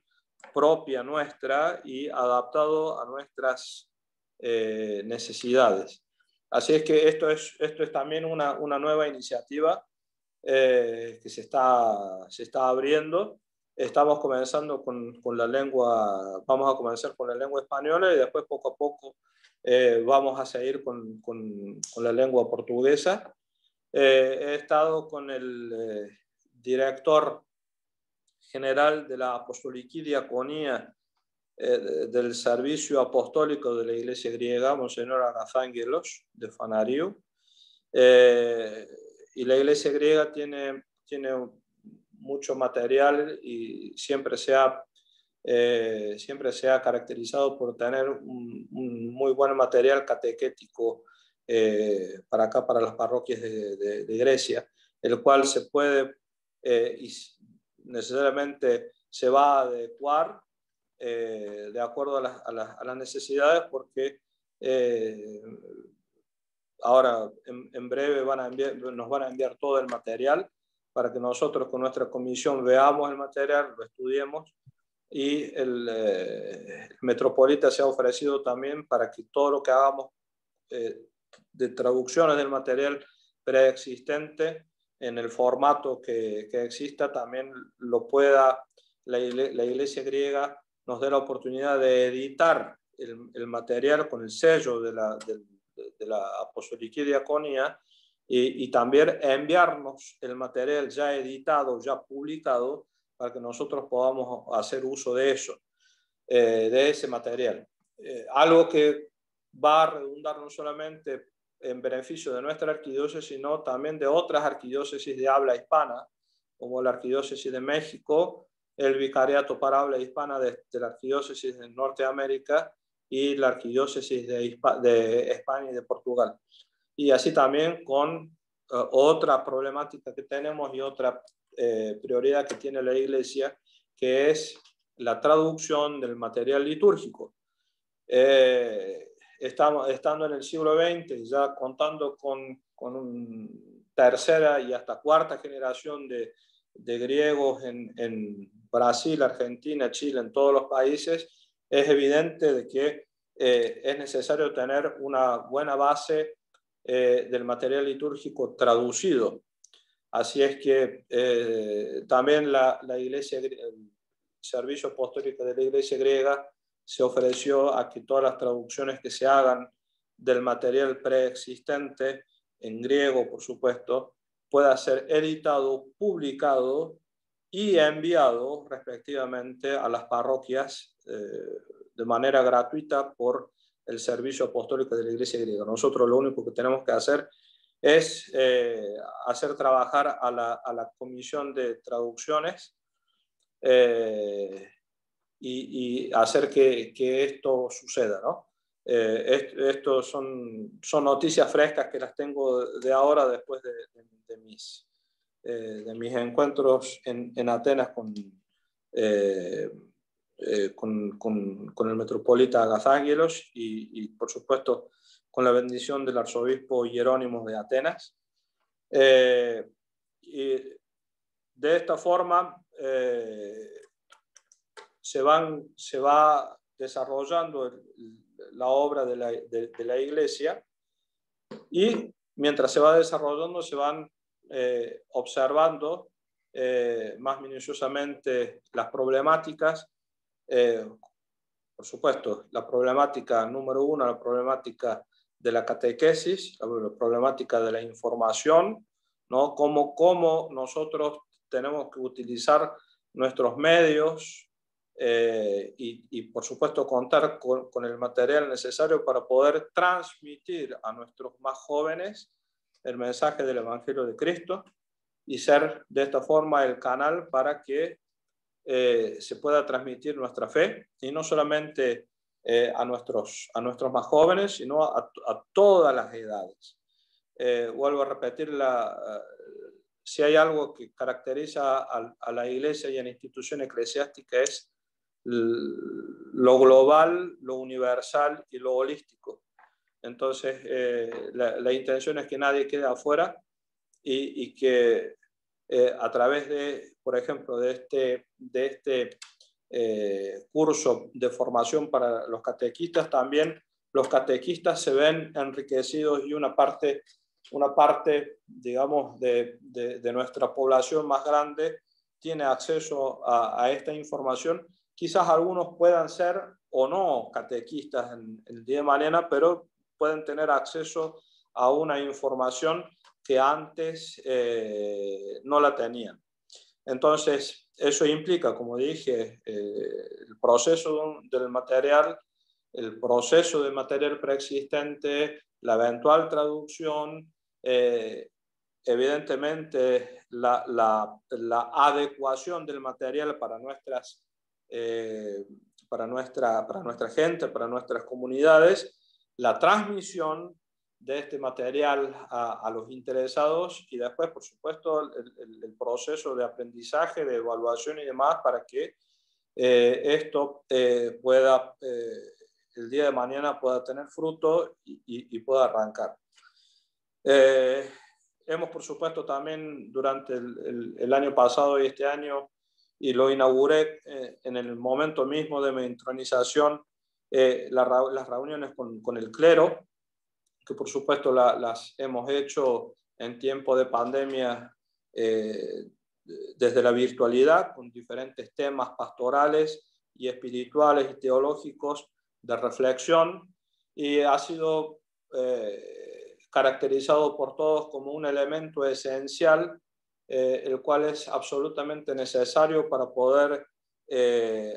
propia nuestra y adaptado a nuestras necesidades. Así es que esto es también una nueva iniciativa que se está abriendo. Estamos comenzando con la lengua, vamos a comenzar con la lengua española y después poco a poco vamos a seguir con la lengua portuguesa. He estado con el director general de la Apostoliquí Diaconía del Servicio Apostólico de la Iglesia Griega, Monseñor Agazángelos de Fanariu. Y la Iglesia Griega tiene mucho material y siempre se ha caracterizado por tener un muy buen material catequético para acá, para las parroquias de Grecia, el cual se puede y necesariamente se va a adecuar de acuerdo a las necesidades, porque ahora en breve nos van a enviar todo el material para que nosotros con nuestra comisión veamos el material, lo estudiemos, y el metropolita se ha ofrecido también para que todo lo que hagamos de traducciones del material preexistente en el formato que exista, también lo pueda la Iglesia griega, nos dé la oportunidad de editar el material con el sello de la Apostoliquí Diaconía y también enviarnos el material ya editado, ya publicado, para que nosotros podamos hacer uso de eso, de ese material. Algo que va a redundar no solamente en beneficio de nuestra arquidiócesis, sino también de otras arquidiócesis de habla hispana, como la Arquidiócesis de México, el Vicariato para Habla Hispana de la Arquidiócesis de Norteamérica y la Arquidiócesis de España y de Portugal. Y así también con otra problemática que tenemos y otra prioridad que tiene la Iglesia, que es la traducción del material litúrgico. Estando en el siglo XX, ya contando con tercera y hasta cuarta generación de griegos en Brasil, Argentina, Chile, en todos los países, es evidente de que es necesario tener una buena base del material litúrgico traducido. Así es que también la Iglesia, el Servicio Apostólico de la Iglesia Griega se ofreció a que todas las traducciones que se hagan del material preexistente, en griego por supuesto, pueda ser editado, publicado y enviado respectivamente a las parroquias de manera gratuita por el Servicio Apostólico de la Iglesia Griega. Nosotros lo único que tenemos que hacer es hacer trabajar a la Comisión de Traducciones y hacer que esto suceda, ¿no? Esto son noticias frescas que las tengo de ahora después de mis encuentros en Atenas con el metropolita Agathángelos y por supuesto con la bendición del arzobispo Jerónimo de Atenas. Y de esta forma se va desarrollando la obra de la Iglesia, y mientras se va desarrollando se van observando más minuciosamente las problemáticas. Por supuesto, la problemática número uno, la problemática de la catequesis, la problemática de la información, ¿no? Cómo nosotros tenemos que utilizar nuestros medios y por supuesto contar con el material necesario para poder transmitir a nuestros más jóvenes el mensaje del Evangelio de Cristo y ser de esta forma el canal para que se pueda transmitir nuestra fe, y no solamente a nuestros más jóvenes, sino a todas las edades. Vuelvo a repetir, si hay algo que caracteriza a la Iglesia y a la institución eclesiástica es lo global, lo universal y lo holístico. Entonces, la intención es que nadie quede afuera y que a través de, por ejemplo, de este curso de formación para los catequistas, también los catequistas se ven enriquecidos y una parte digamos, de nuestra población más grande tiene acceso a esta información. Quizás algunos puedan ser o no catequistas en el día de mañana, pero pueden tener acceso a una información que antes no la tenían. Entonces, eso implica, como dije, el proceso del material, el proceso de material preexistente, la eventual traducción, evidentemente la adecuación del material para nuestra gente, para nuestras comunidades, la transmisión de este material a los interesados y después, por supuesto, el proceso de aprendizaje, de evaluación y demás para que esto pueda, el día de mañana pueda tener fruto y pueda arrancar. Hemos, por supuesto, también durante el año pasado y este año, y lo inauguré en el momento mismo de mi intronización, las reuniones con el clero, que por supuesto las hemos hecho en tiempo de pandemia desde la virtualidad, con diferentes temas pastorales y espirituales y teológicos de reflexión, y ha sido caracterizado por todos como un elemento esencial, el cual es absolutamente necesario para poder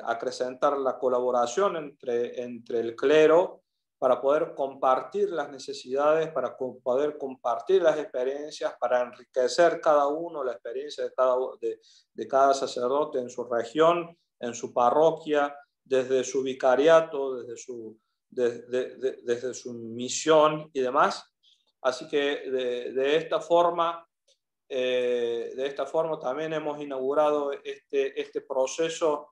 acrecentar la colaboración entre el clero, para poder compartir las necesidades, para poder compartir las experiencias, para enriquecer cada uno la experiencia de cada sacerdote en su región, en su parroquia, desde su vicariato, desde su misión y demás. Así que de esta forma también hemos inaugurado este proceso,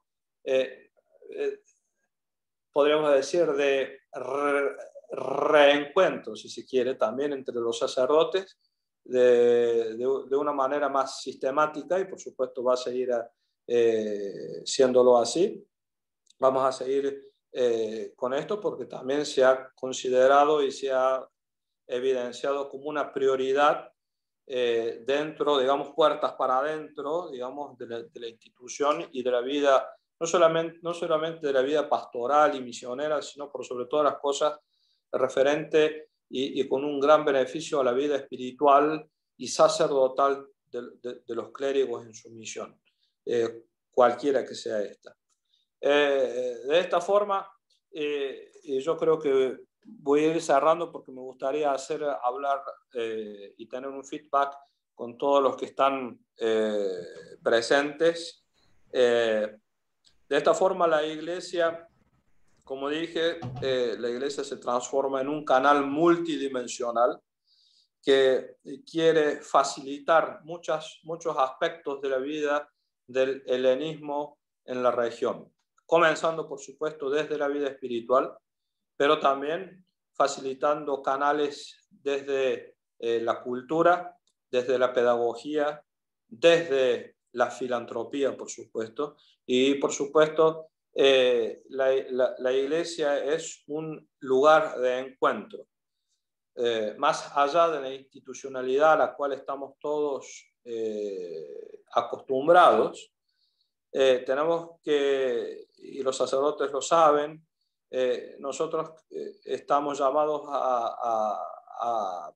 podríamos decir, de reencuentro, si se quiere, también entre los sacerdotes, de una manera más sistemática, y por supuesto va a seguir siéndolo así. Vamos a seguir con esto, porque también se ha considerado y se ha evidenciado como una prioridad dentro, digamos, puertas para adentro, digamos, de la institución y de la vida, no solamente de la vida pastoral y misionera, sino por sobre todas las cosas referente y con un gran beneficio a la vida espiritual y sacerdotal de los clérigos en su misión, cualquiera que sea esta. De esta forma, yo creo que voy a ir cerrando porque me gustaría hablar y tener un feedback con todos los que están presentes. De esta forma, la Iglesia, como dije, la Iglesia se transforma en un canal multidimensional que quiere facilitar muchos aspectos de la vida del helenismo en la región, comenzando, por supuesto, desde la vida espiritual, pero también facilitando canales desde la cultura, desde la pedagogía, desde la filantropía, por supuesto, y por supuesto la Iglesia es un lugar de encuentro. Más allá de la institucionalidad a la cual estamos todos acostumbrados, tenemos que, y los sacerdotes lo saben, nosotros estamos llamados a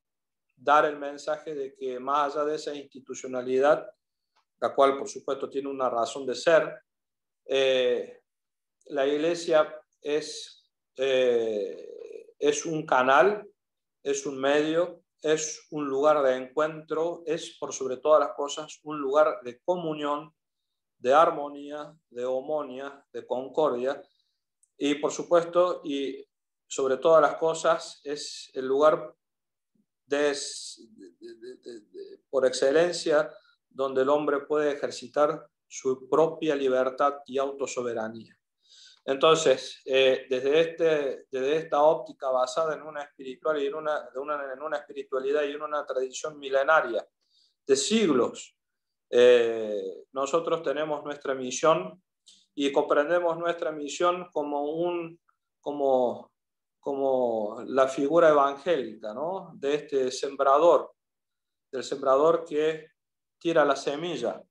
dar el mensaje de que más allá de esa institucionalidad, la cual por supuesto tiene una razón de ser, la Iglesia es un canal, es un medio, es un lugar de encuentro, es por sobre todas las cosas un lugar de comunión, de armonía, de homonía, de concordia, y por supuesto, y sobre todas las cosas, es el lugar por excelencia donde el hombre puede ejercitar su propia libertad y autosoberanía. Entonces, desde esta óptica basada en una espiritualidad y en una tradición milenaria de siglos, nosotros tenemos nuestra misión y comprendemos nuestra misión como la figura evangélica, ¿no? De este sembrador, del sembrador que tira la semilla.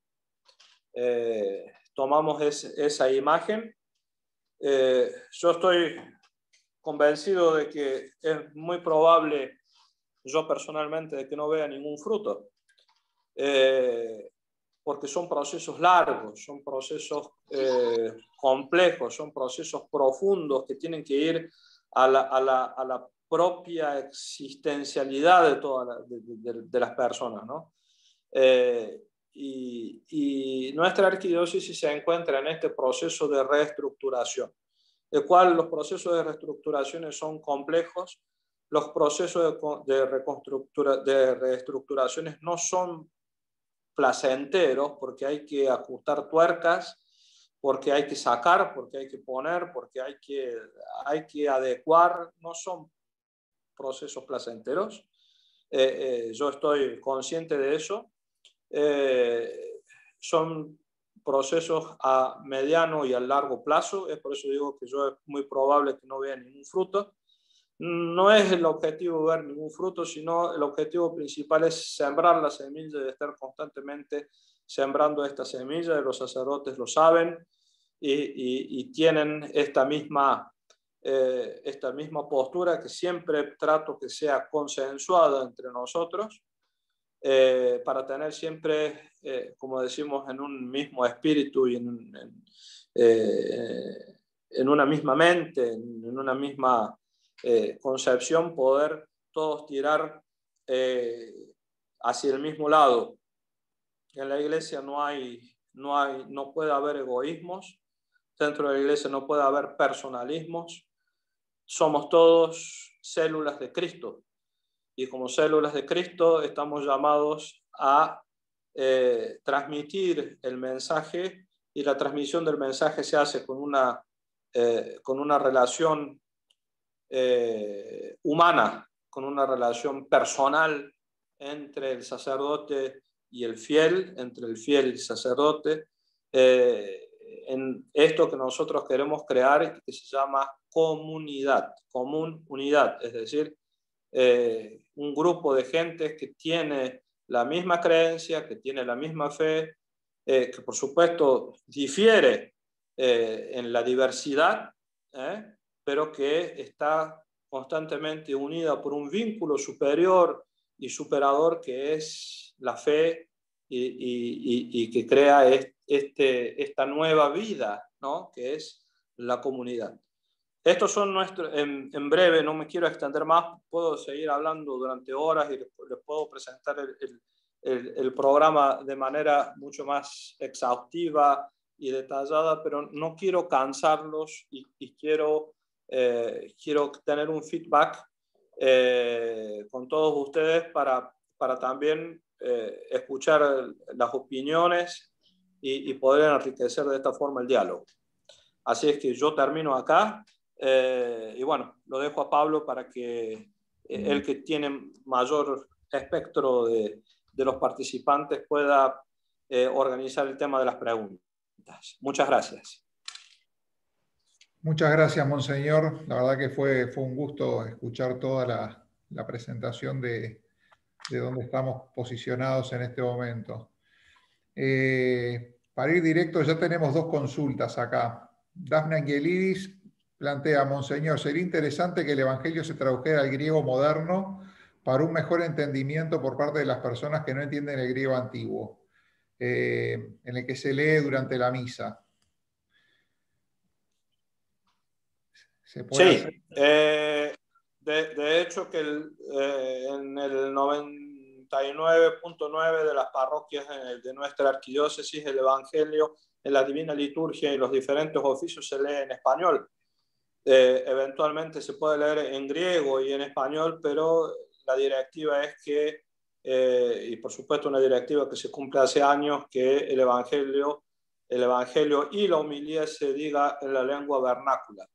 Tomamos esa imagen. Yo estoy convencido de que es muy probable, yo personalmente, de que no vea ningún fruto. Porque son procesos largos, son procesos complejos, son procesos profundos que tienen que ir a la propia existencialidad de las personas, ¿no? Y nuestra arquidiócesis se encuentra en este proceso de reestructuración, el cual los procesos de reestructuración son complejos, los procesos de reestructuraciones no son placenteros, porque hay que ajustar tuercas, porque hay que sacar, porque hay que poner, porque hay que adecuar, no son procesos placenteros. Yo estoy consciente de eso. Son procesos a mediano y a largo plazo, es por eso digo que yo es muy probable que no vea ningún fruto. No es el objetivo ver ningún fruto, sino el objetivo principal es sembrar la semilla y estar constantemente sembrando esta semilla. Los sacerdotes lo saben y tienen esta misma postura que siempre trato que sea consensuada entre nosotros, para tener siempre, como decimos, en un mismo espíritu y en una misma mente, en una misma concepción, poder todos tirar hacia el mismo lado. En la Iglesia no puede haber egoísmos, dentro de la Iglesia no puede haber personalismos, somos todos células de Cristo y como células de Cristo estamos llamados a transmitir el mensaje, y la transmisión del mensaje se hace con una relación humana, con una relación personal entre el sacerdote y el fiel, entre el fiel y el sacerdote, en esto que nosotros queremos crear, que se llama comunidad, unidad, es decir, un grupo de gente que tiene la misma creencia, que tiene la misma fe, que por supuesto difiere en la diversidad, pero que está constantemente unida por un vínculo superior y superador que es la fe y que crea esta nueva vida, ¿no? Que es la comunidad. Estos son nuestros, en breve, no me quiero extender más, puedo seguir hablando durante horas y les puedo presentar el programa de manera mucho más exhaustiva y detallada, pero no quiero cansarlos y quiero tener un feedback con todos ustedes para también escuchar las opiniones y poder enriquecer de esta forma el diálogo. Así es que yo termino acá y bueno, lo dejo a Pablo para que el que tiene mayor espectro de los participantes pueda organizar el tema de las preguntas. Muchas gracias. Muchas gracias, Monseñor. La verdad que fue un gusto escuchar toda la presentación de dónde estamos posicionados en este momento. Para ir directo, ya tenemos dos consultas acá. Dafne Angelidis plantea: Monseñor, sería interesante que el Evangelio se tradujera al griego moderno para un mejor entendimiento por parte de las personas que no entienden el griego antiguo, en el que se lee durante la misa. ¿Se puede hacer? De hecho que en el 99.9 de las parroquias de nuestra arquidiócesis el Evangelio en la Divina Liturgia y los diferentes oficios se lee en español. Eventualmente se puede leer en griego y en español, pero la directiva es que, y por supuesto una directiva que se cumple hace años, que el Evangelio y la homilía se diga en la lengua vernácula.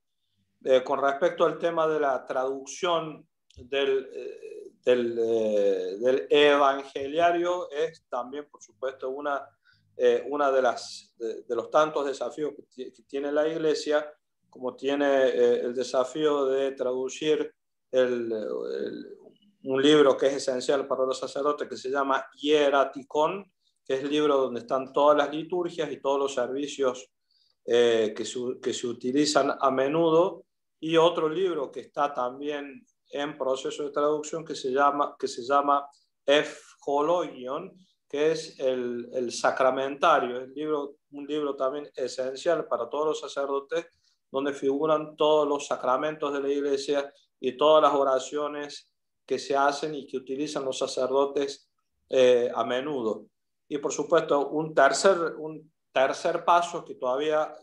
Con respecto al tema de la traducción del evangeliario, es también, por supuesto, una de los tantos desafíos que tiene la Iglesia, como tiene el desafío de traducir un libro que es esencial para los sacerdotes, que se llama Hieraticón, que es el libro donde están todas las liturgias y todos los servicios que se utilizan a menudo, y otro libro que está también en proceso de traducción que se llama Evangelion, que es el sacramentario, un libro también esencial para todos los sacerdotes, donde figuran todos los sacramentos de la Iglesia y todas las oraciones que se hacen y que utilizan los sacerdotes a menudo. Y por supuesto, un tercer paso que todavía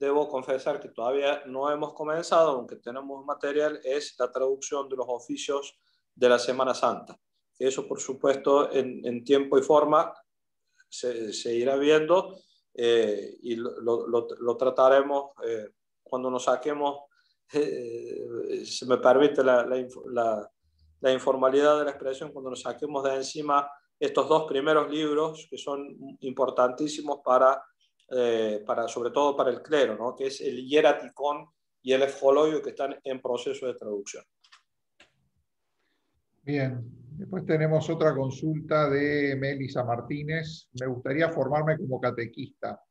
debo confesar que todavía no hemos comenzado, aunque tenemos material, es la traducción de los oficios de la Semana Santa. Eso, por supuesto, en tiempo y forma se irá viendo y lo trataremos cuando nos saquemos, se me permite la informalidad de la expresión, cuando nos saquemos de encima estos dos primeros libros que son importantísimos sobre todo para el clero, ¿no? Que es el Hieraticón y el Evangelion, que están en proceso de traducción. Bien, después tenemos otra consulta de Melisa Martínez. Me gustaría formarme como catequista.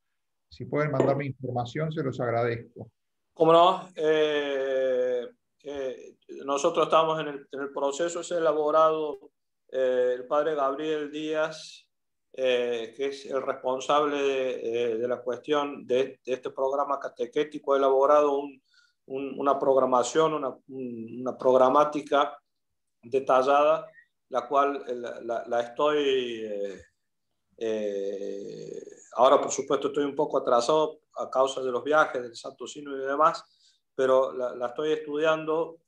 Si pueden mandarme información, se los agradezco. ¿Cómo no? Nosotros estamos en el proceso, es elaborado el padre Gabriel Díaz, que es el responsable de la cuestión de este programa catequético. Ha elaborado una programación, una programática detallada, la cual la estoy... ahora, por supuesto, estoy un poco atrasado a causa de los viajes, del Santo Sínodo y demás, pero la estoy estudiando.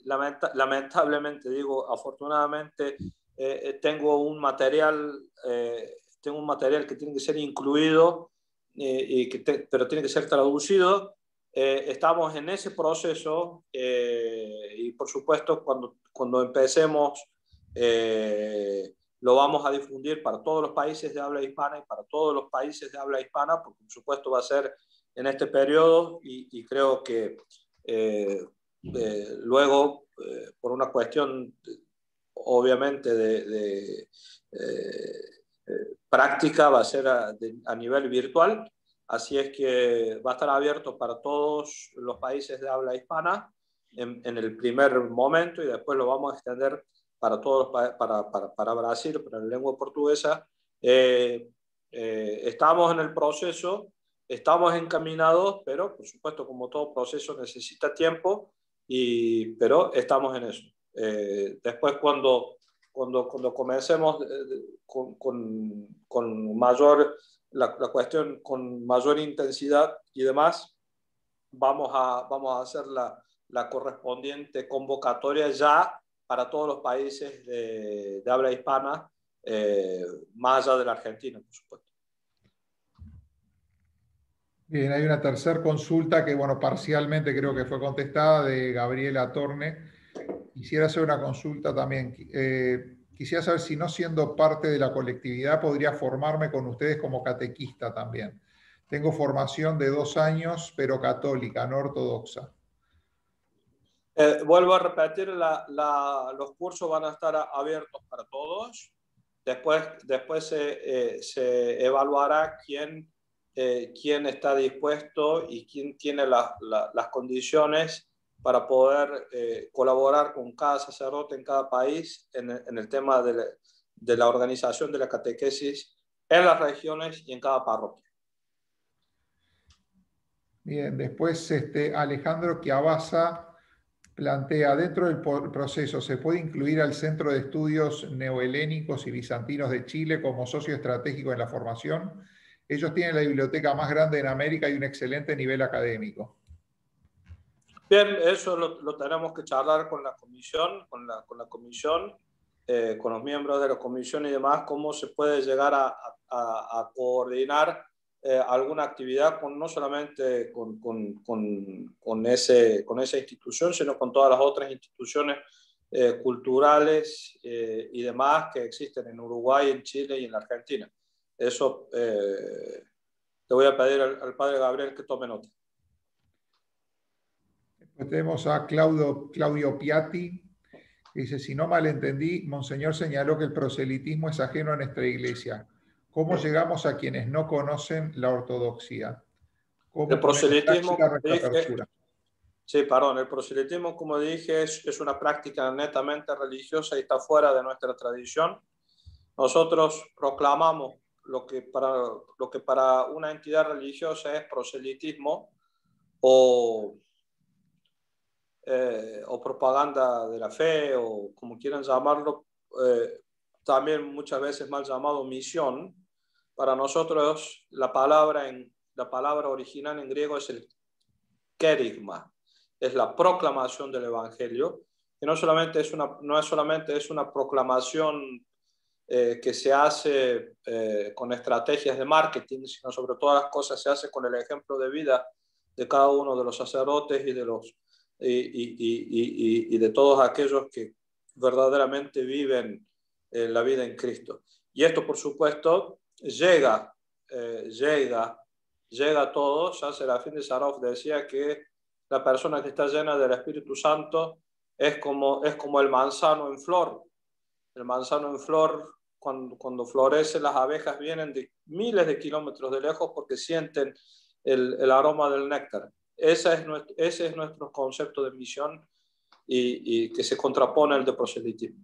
Lamentablemente, digo, afortunadamente, tengo un material que tiene que ser incluido, pero tiene que ser traducido. Estamos en ese proceso y por supuesto cuando empecemos lo vamos a difundir para todos los países de habla hispana y para todos los países de habla hispana, porque por supuesto va a ser en este periodo y creo que luego, por una cuestión obviamente de práctica, va a ser a nivel virtual, así es que va a estar abierto para todos los países de habla hispana en el primer momento y después lo vamos a extender para todos para Brasil, para la lengua portuguesa. Estamos en el proceso, estamos encaminados, pero por supuesto como todo proceso necesita tiempo, pero estamos en eso. Después cuando comencemos con mayor, la cuestión con mayor intensidad y demás, vamos a hacer la correspondiente convocatoria ya para todos los países de habla hispana, más allá de la Argentina, por supuesto. Bien, hay una tercera consulta que, bueno, parcialmente creo que fue contestada, de Gabriela Torne. Quisiera hacer una consulta también. Quisiera saber si, no siendo parte de la colectividad, podría formarme con ustedes como catequista también. Tengo formación de 2 años, pero católica, no ortodoxa. Vuelvo a repetir, los cursos van a estar abiertos para todos. Después se evaluará quién está dispuesto y quién tiene las condiciones para poder colaborar con cada sacerdote en cada país en el tema de la organización de la catequesis en las regiones y en cada parroquia. Bien, después Alejandro Chiavasa plantea, dentro del proceso, ¿se puede incluir al Centro de Estudios Neohelénicos y Bizantinos de Chile como socio estratégico en la formación? Ellos tienen la biblioteca más grande en América y un excelente nivel académico. Bien, eso lo tenemos que charlar con la comisión, con los miembros de la comisión y demás, cómo se puede llegar a coordinar alguna actividad no solamente con esa institución, sino con todas las otras instituciones culturales y demás que existen en Uruguay, en Chile y en la Argentina. Eso le voy a pedir al padre Gabriel que tome nota. Tenemos a Claudio Piatti, que dice, si no malentendí, Monseñor señaló que el proselitismo es ajeno a nuestra iglesia. ¿Cómo llegamos a quienes no conocen la ortodoxia? ¿Cómo el proselitismo, el proselitismo, como dije, es una práctica netamente religiosa y está fuera de nuestra tradición. Nosotros proclamamos lo que para una entidad religiosa es proselitismo o propaganda de la fe, o como quieran llamarlo, también muchas veces mal llamado misión. Para nosotros la palabra original en griego es el kerygma, es la proclamación del evangelio, que no es solamente una proclamación que se hace con estrategias de marketing, sino sobre todas las cosas se hace con el ejemplo de vida de cada uno de los sacerdotes y de todos aquellos que verdaderamente viven la vida en Cristo. Y esto, por supuesto, llega a todos. Ya Serafín de Sarov decía que la persona que está llena del Espíritu Santo es como el manzano en flor. El manzano en flor, cuando florece, las abejas vienen de miles de kilómetros de lejos porque sienten el aroma del néctar. Ese es nuestro concepto de misión y que se contrapone al de proselitismo.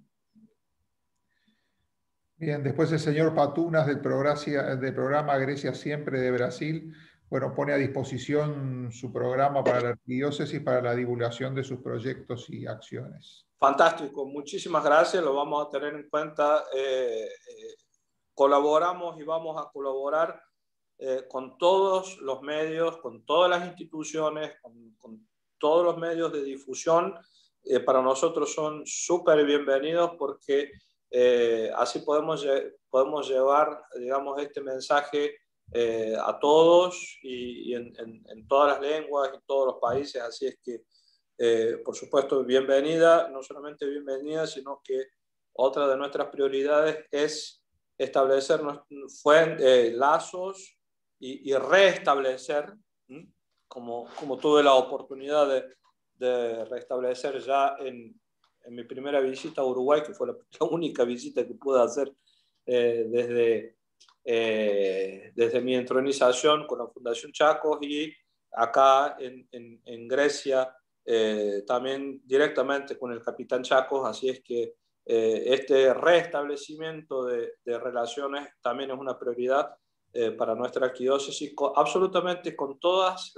Bien, después el señor Patunas del programa Grecia Siempre de Brasil, bueno, pone a disposición su programa para la arquidiócesis para la divulgación de sus proyectos y acciones. Fantástico, muchísimas gracias, lo vamos a tener en cuenta. Colaboramos y vamos a colaborar con todos los medios, con todas las instituciones, con todos los medios de difusión. Para nosotros son súper bienvenidos porque así podemos llevar, digamos, este mensaje a todos y en todas las lenguas, en todos los países. Así es que, por supuesto, bienvenida, no solamente bienvenida, sino que otra de nuestras prioridades es establecer lazos y reestablecer, como tuve la oportunidad de restablecer ya en mi primera visita a Uruguay, que fue la única visita que pude hacer desde mi entronización con la Fundación Chacos, y acá en Grecia también directamente con el capitán Chacos. Así es que este restablecimiento de relaciones también es una prioridad para nuestra arquidiócesis, absolutamente con todos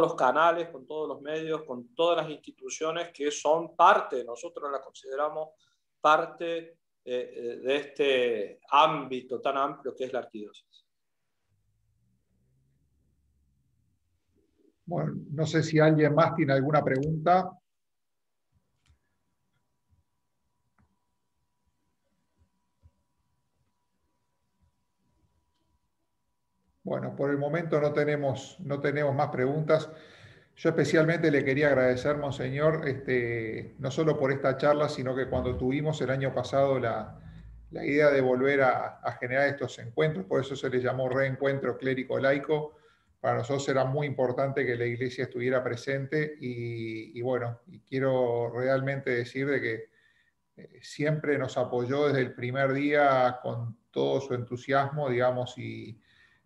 los canales, con todos los medios, con todas las instituciones que son parte, nosotros las consideramos parte de este ámbito tan amplio que es la arquidiócesis. Bueno, no sé si alguien más tiene alguna pregunta. Bueno, por el momento no tenemos más preguntas. Yo especialmente le quería agradecer, Monseñor, no solo por esta charla, sino que cuando tuvimos el año pasado la idea de volver a generar estos encuentros, por eso se les llamó Reencuentro Clérico-Laico, para nosotros era muy importante que la Iglesia estuviera presente y bueno, y quiero realmente decir de que siempre nos apoyó desde el primer día con todo su entusiasmo, digamos, y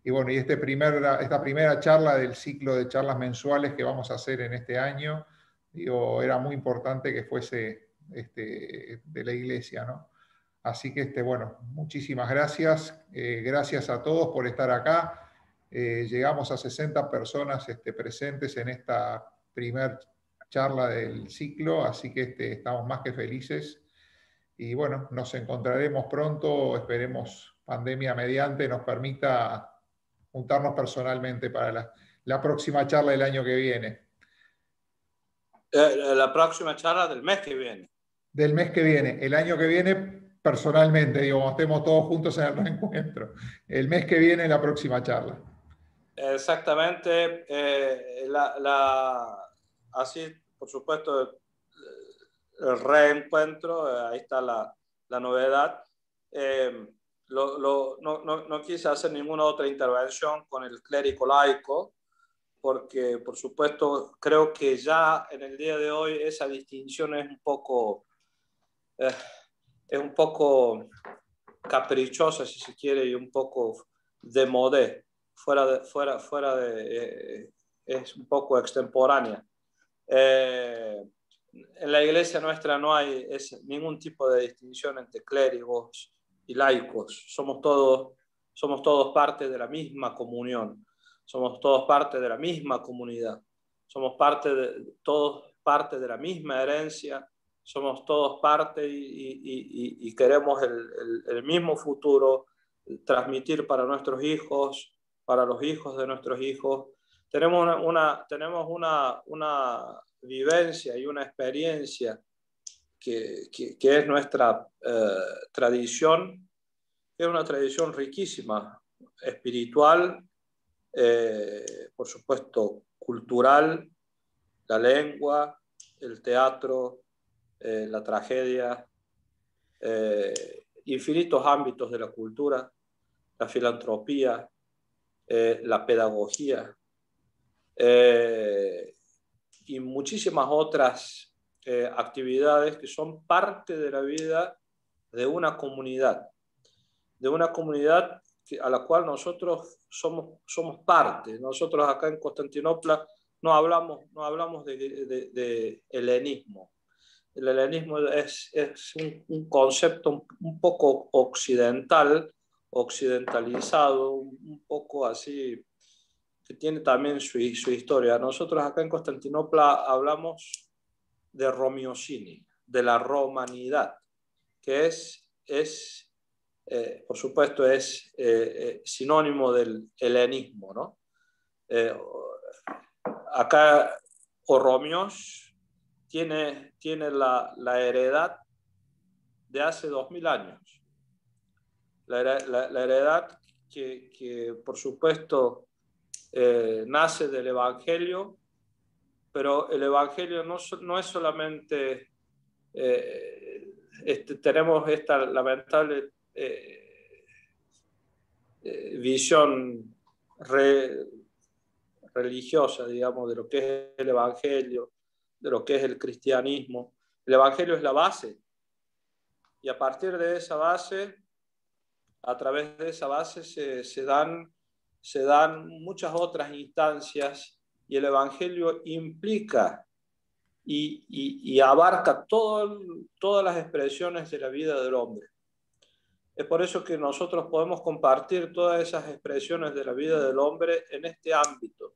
bueno, y esta primera charla del ciclo de charlas mensuales que vamos a hacer en este año, digo, era muy importante que fuese de la Iglesia, ¿no? Así que, bueno, muchísimas gracias. Gracias a todos por estar acá. Llegamos a 60 personas presentes en esta primera charla del ciclo, así que estamos más que felices. Y bueno, nos encontraremos pronto, esperemos pandemia mediante nos permita juntarnos personalmente para la próxima charla del año que viene. La próxima charla del mes que viene. Del mes que viene. El año que viene personalmente, digo, estemos todos juntos en el reencuentro. El mes que viene la próxima charla. Exactamente. Así, por supuesto, el reencuentro, ahí está la novedad. No quise hacer ninguna otra intervención con el clérigo laico, porque por supuesto creo que ya en el día de hoy esa distinción es un poco caprichosa, si se quiere, y un poco de modé, es un poco extemporánea. En la iglesia nuestra no hay ningún tipo de distinción entre clérigos y laicos. Somos todos parte de la misma comunión. Somos todos parte de la misma comunidad. Somos todos parte de la misma herencia. Somos todos parte y queremos el mismo futuro, transmitir para nuestros hijos, para los hijos de nuestros hijos. Tenemos una vivencia y una experiencia que es nuestra tradición, que es una tradición riquísima, espiritual, por supuesto cultural, la lengua, el teatro, la tragedia, infinitos ámbitos de la cultura, la filantropía, la pedagogía, y muchísimas otras actividades que son parte de la vida de una comunidad a la cual nosotros somos parte. Nosotros acá en Constantinopla no hablamos de helenismo. El helenismo es un concepto un poco occidentalizado, un poco así, que tiene también su historia. Nosotros acá en Constantinopla hablamos de Romiocini, de la romanidad, que por supuesto, es sinónimo del helenismo, ¿no? Acá Oromios tiene la heredad de hace 2000 años. La heredad que por supuesto, nace del Evangelio, pero el Evangelio no es solamente tenemos esta lamentable visión religiosa, digamos, de lo que es el Evangelio, de lo que es el cristianismo. El Evangelio es la base, y a partir de esa base, a través de esa base se dan muchas otras instancias, y el Evangelio implica y abarca todas las expresiones de la vida del hombre. Es por eso que nosotros podemos compartir todas esas expresiones de la vida del hombre en este ámbito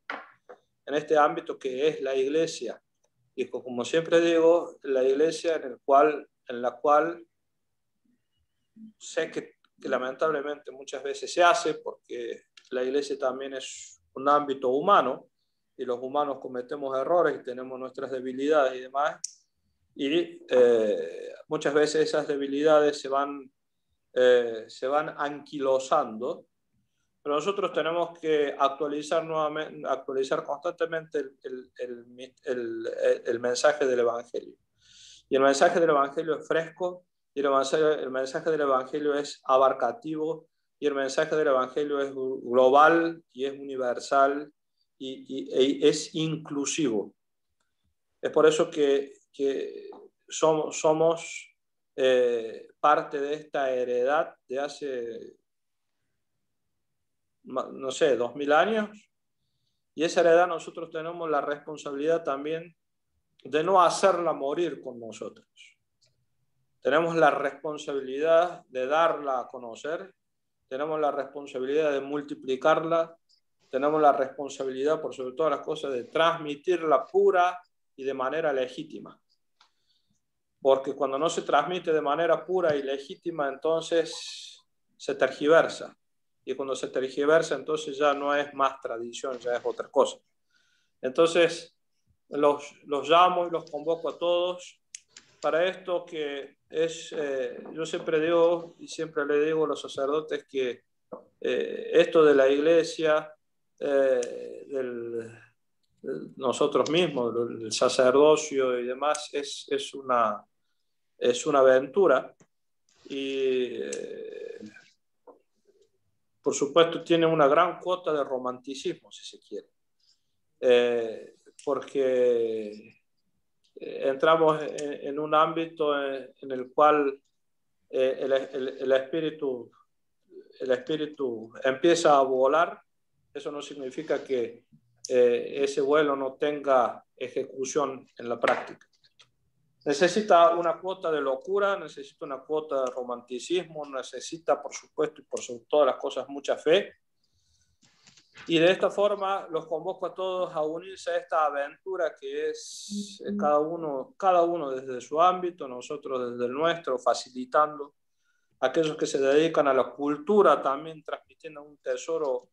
que es la iglesia. Y como siempre digo, la iglesia en la cual sé que lamentablemente muchas veces se hace, porque la iglesia también es un ámbito humano, y los humanos cometemos errores y tenemos nuestras debilidades y demás, y muchas veces esas debilidades se van anquilosando, pero nosotros tenemos que actualizar constantemente el mensaje del Evangelio. Y el mensaje del Evangelio es fresco, y el mensaje del Evangelio es abarcativo, y el mensaje del Evangelio es global y es universal y es inclusivo. Es por eso que somos parte de esta heredad de hace, no sé, 2000 años, y esa heredad nosotros tenemos la responsabilidad también de no hacerla morir con nosotros. Tenemos la responsabilidad de darla a conocer, tenemos la responsabilidad de multiplicarla, tenemos la responsabilidad, por sobre todas las cosas, de transmitirla pura y de manera legítima. Porque cuando no se transmite de manera pura y legítima, entonces se tergiversa. Y cuando se tergiversa, entonces ya no es más tradición, ya es otra cosa. Entonces, los llamo y los convoco a todos para esto que es, yo siempre digo y siempre le digo a los sacerdotes que esto de la iglesia, nosotros mismos, el sacerdocio y demás, es una aventura, y por supuesto tiene una gran cuota de romanticismo, si se quiere, porque entramos en un ámbito en el cual el espíritu empieza a volar. Eso no significa que ese vuelo no tenga ejecución en la práctica. Necesita una cuota de locura, necesita una cuota de romanticismo, necesita, por supuesto, y por sobre todas las cosas, mucha fe. Y de esta forma los convoco a todos a unirse a esta aventura que es cada uno desde su ámbito, nosotros desde el nuestro, facilitando. Aquellos que se dedican a la cultura también transmitiendo un tesoro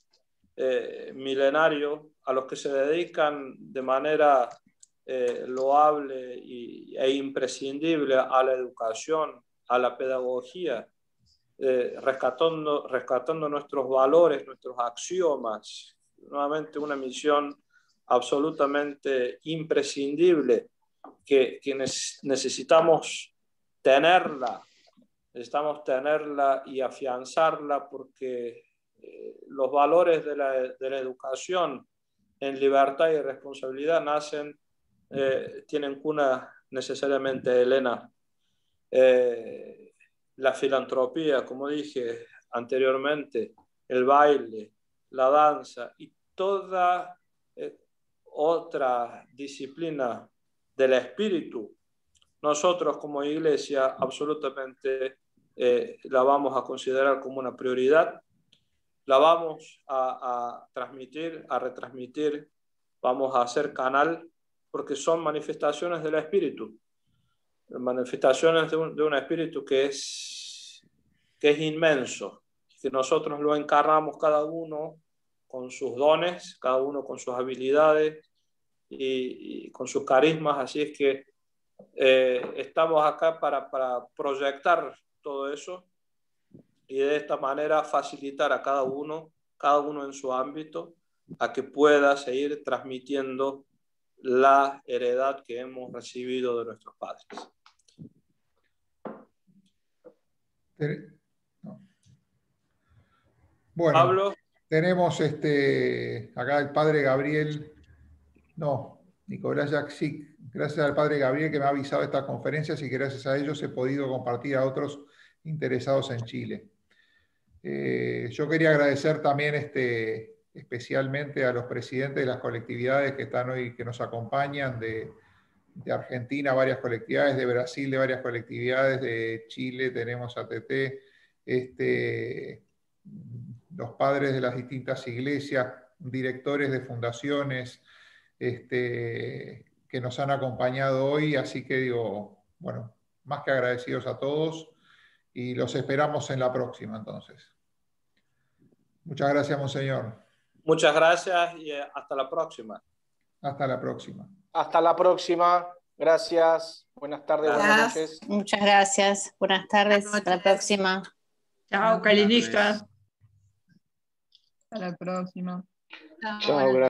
milenario, a los que se dedican de manera loable e imprescindible a la educación, a la pedagogía, rescatando nuestros valores, nuestros axiomas. Nuevamente una misión absolutamente imprescindible que necesitamos tenerla y afianzarla, porque los valores de la educación en libertad y responsabilidad tienen cuna necesariamente helena. La filantropía, como dije anteriormente, el baile, la danza y toda otra disciplina del espíritu, nosotros como iglesia absolutamente la vamos a considerar como una prioridad, la vamos a transmitir, a retransmitir, vamos a hacer canal, porque son manifestaciones del espíritu, manifestaciones de un espíritu que es inmenso, que nosotros lo encarnamos cada uno con sus dones, cada uno con sus habilidades y con sus carismas. Así es que estamos acá para proyectar todo eso y de esta manera facilitar a cada uno en su ámbito, a que pueda seguir transmitiendo la heredad que hemos recibido de nuestros padres. No. Bueno, Pablo. tenemos acá el padre Gabriel, Nicolás Jaxic. Gracias al padre Gabriel que me ha avisado de estas conferencias y que gracias a ellos he podido compartir a otros interesados en Chile. Yo quería agradecer también especialmente a los presidentes de las colectividades que están hoy, que nos acompañan, de Argentina, varias colectividades, de Brasil, de varias colectividades, de Chile, tenemos ATT, los padres de las distintas iglesias, directores de fundaciones, que nos han acompañado hoy, así que digo, bueno, más que agradecidos a todos y los esperamos en la próxima entonces. Muchas gracias, monseñor. Muchas gracias y hasta la próxima. Hasta la próxima. Hasta la próxima. Gracias. Buenas tardes, buenas noches. Muchas gracias. Buenas tardes. Hasta la próxima. Chao, Kalininska. Hasta la próxima. Chao, gracias.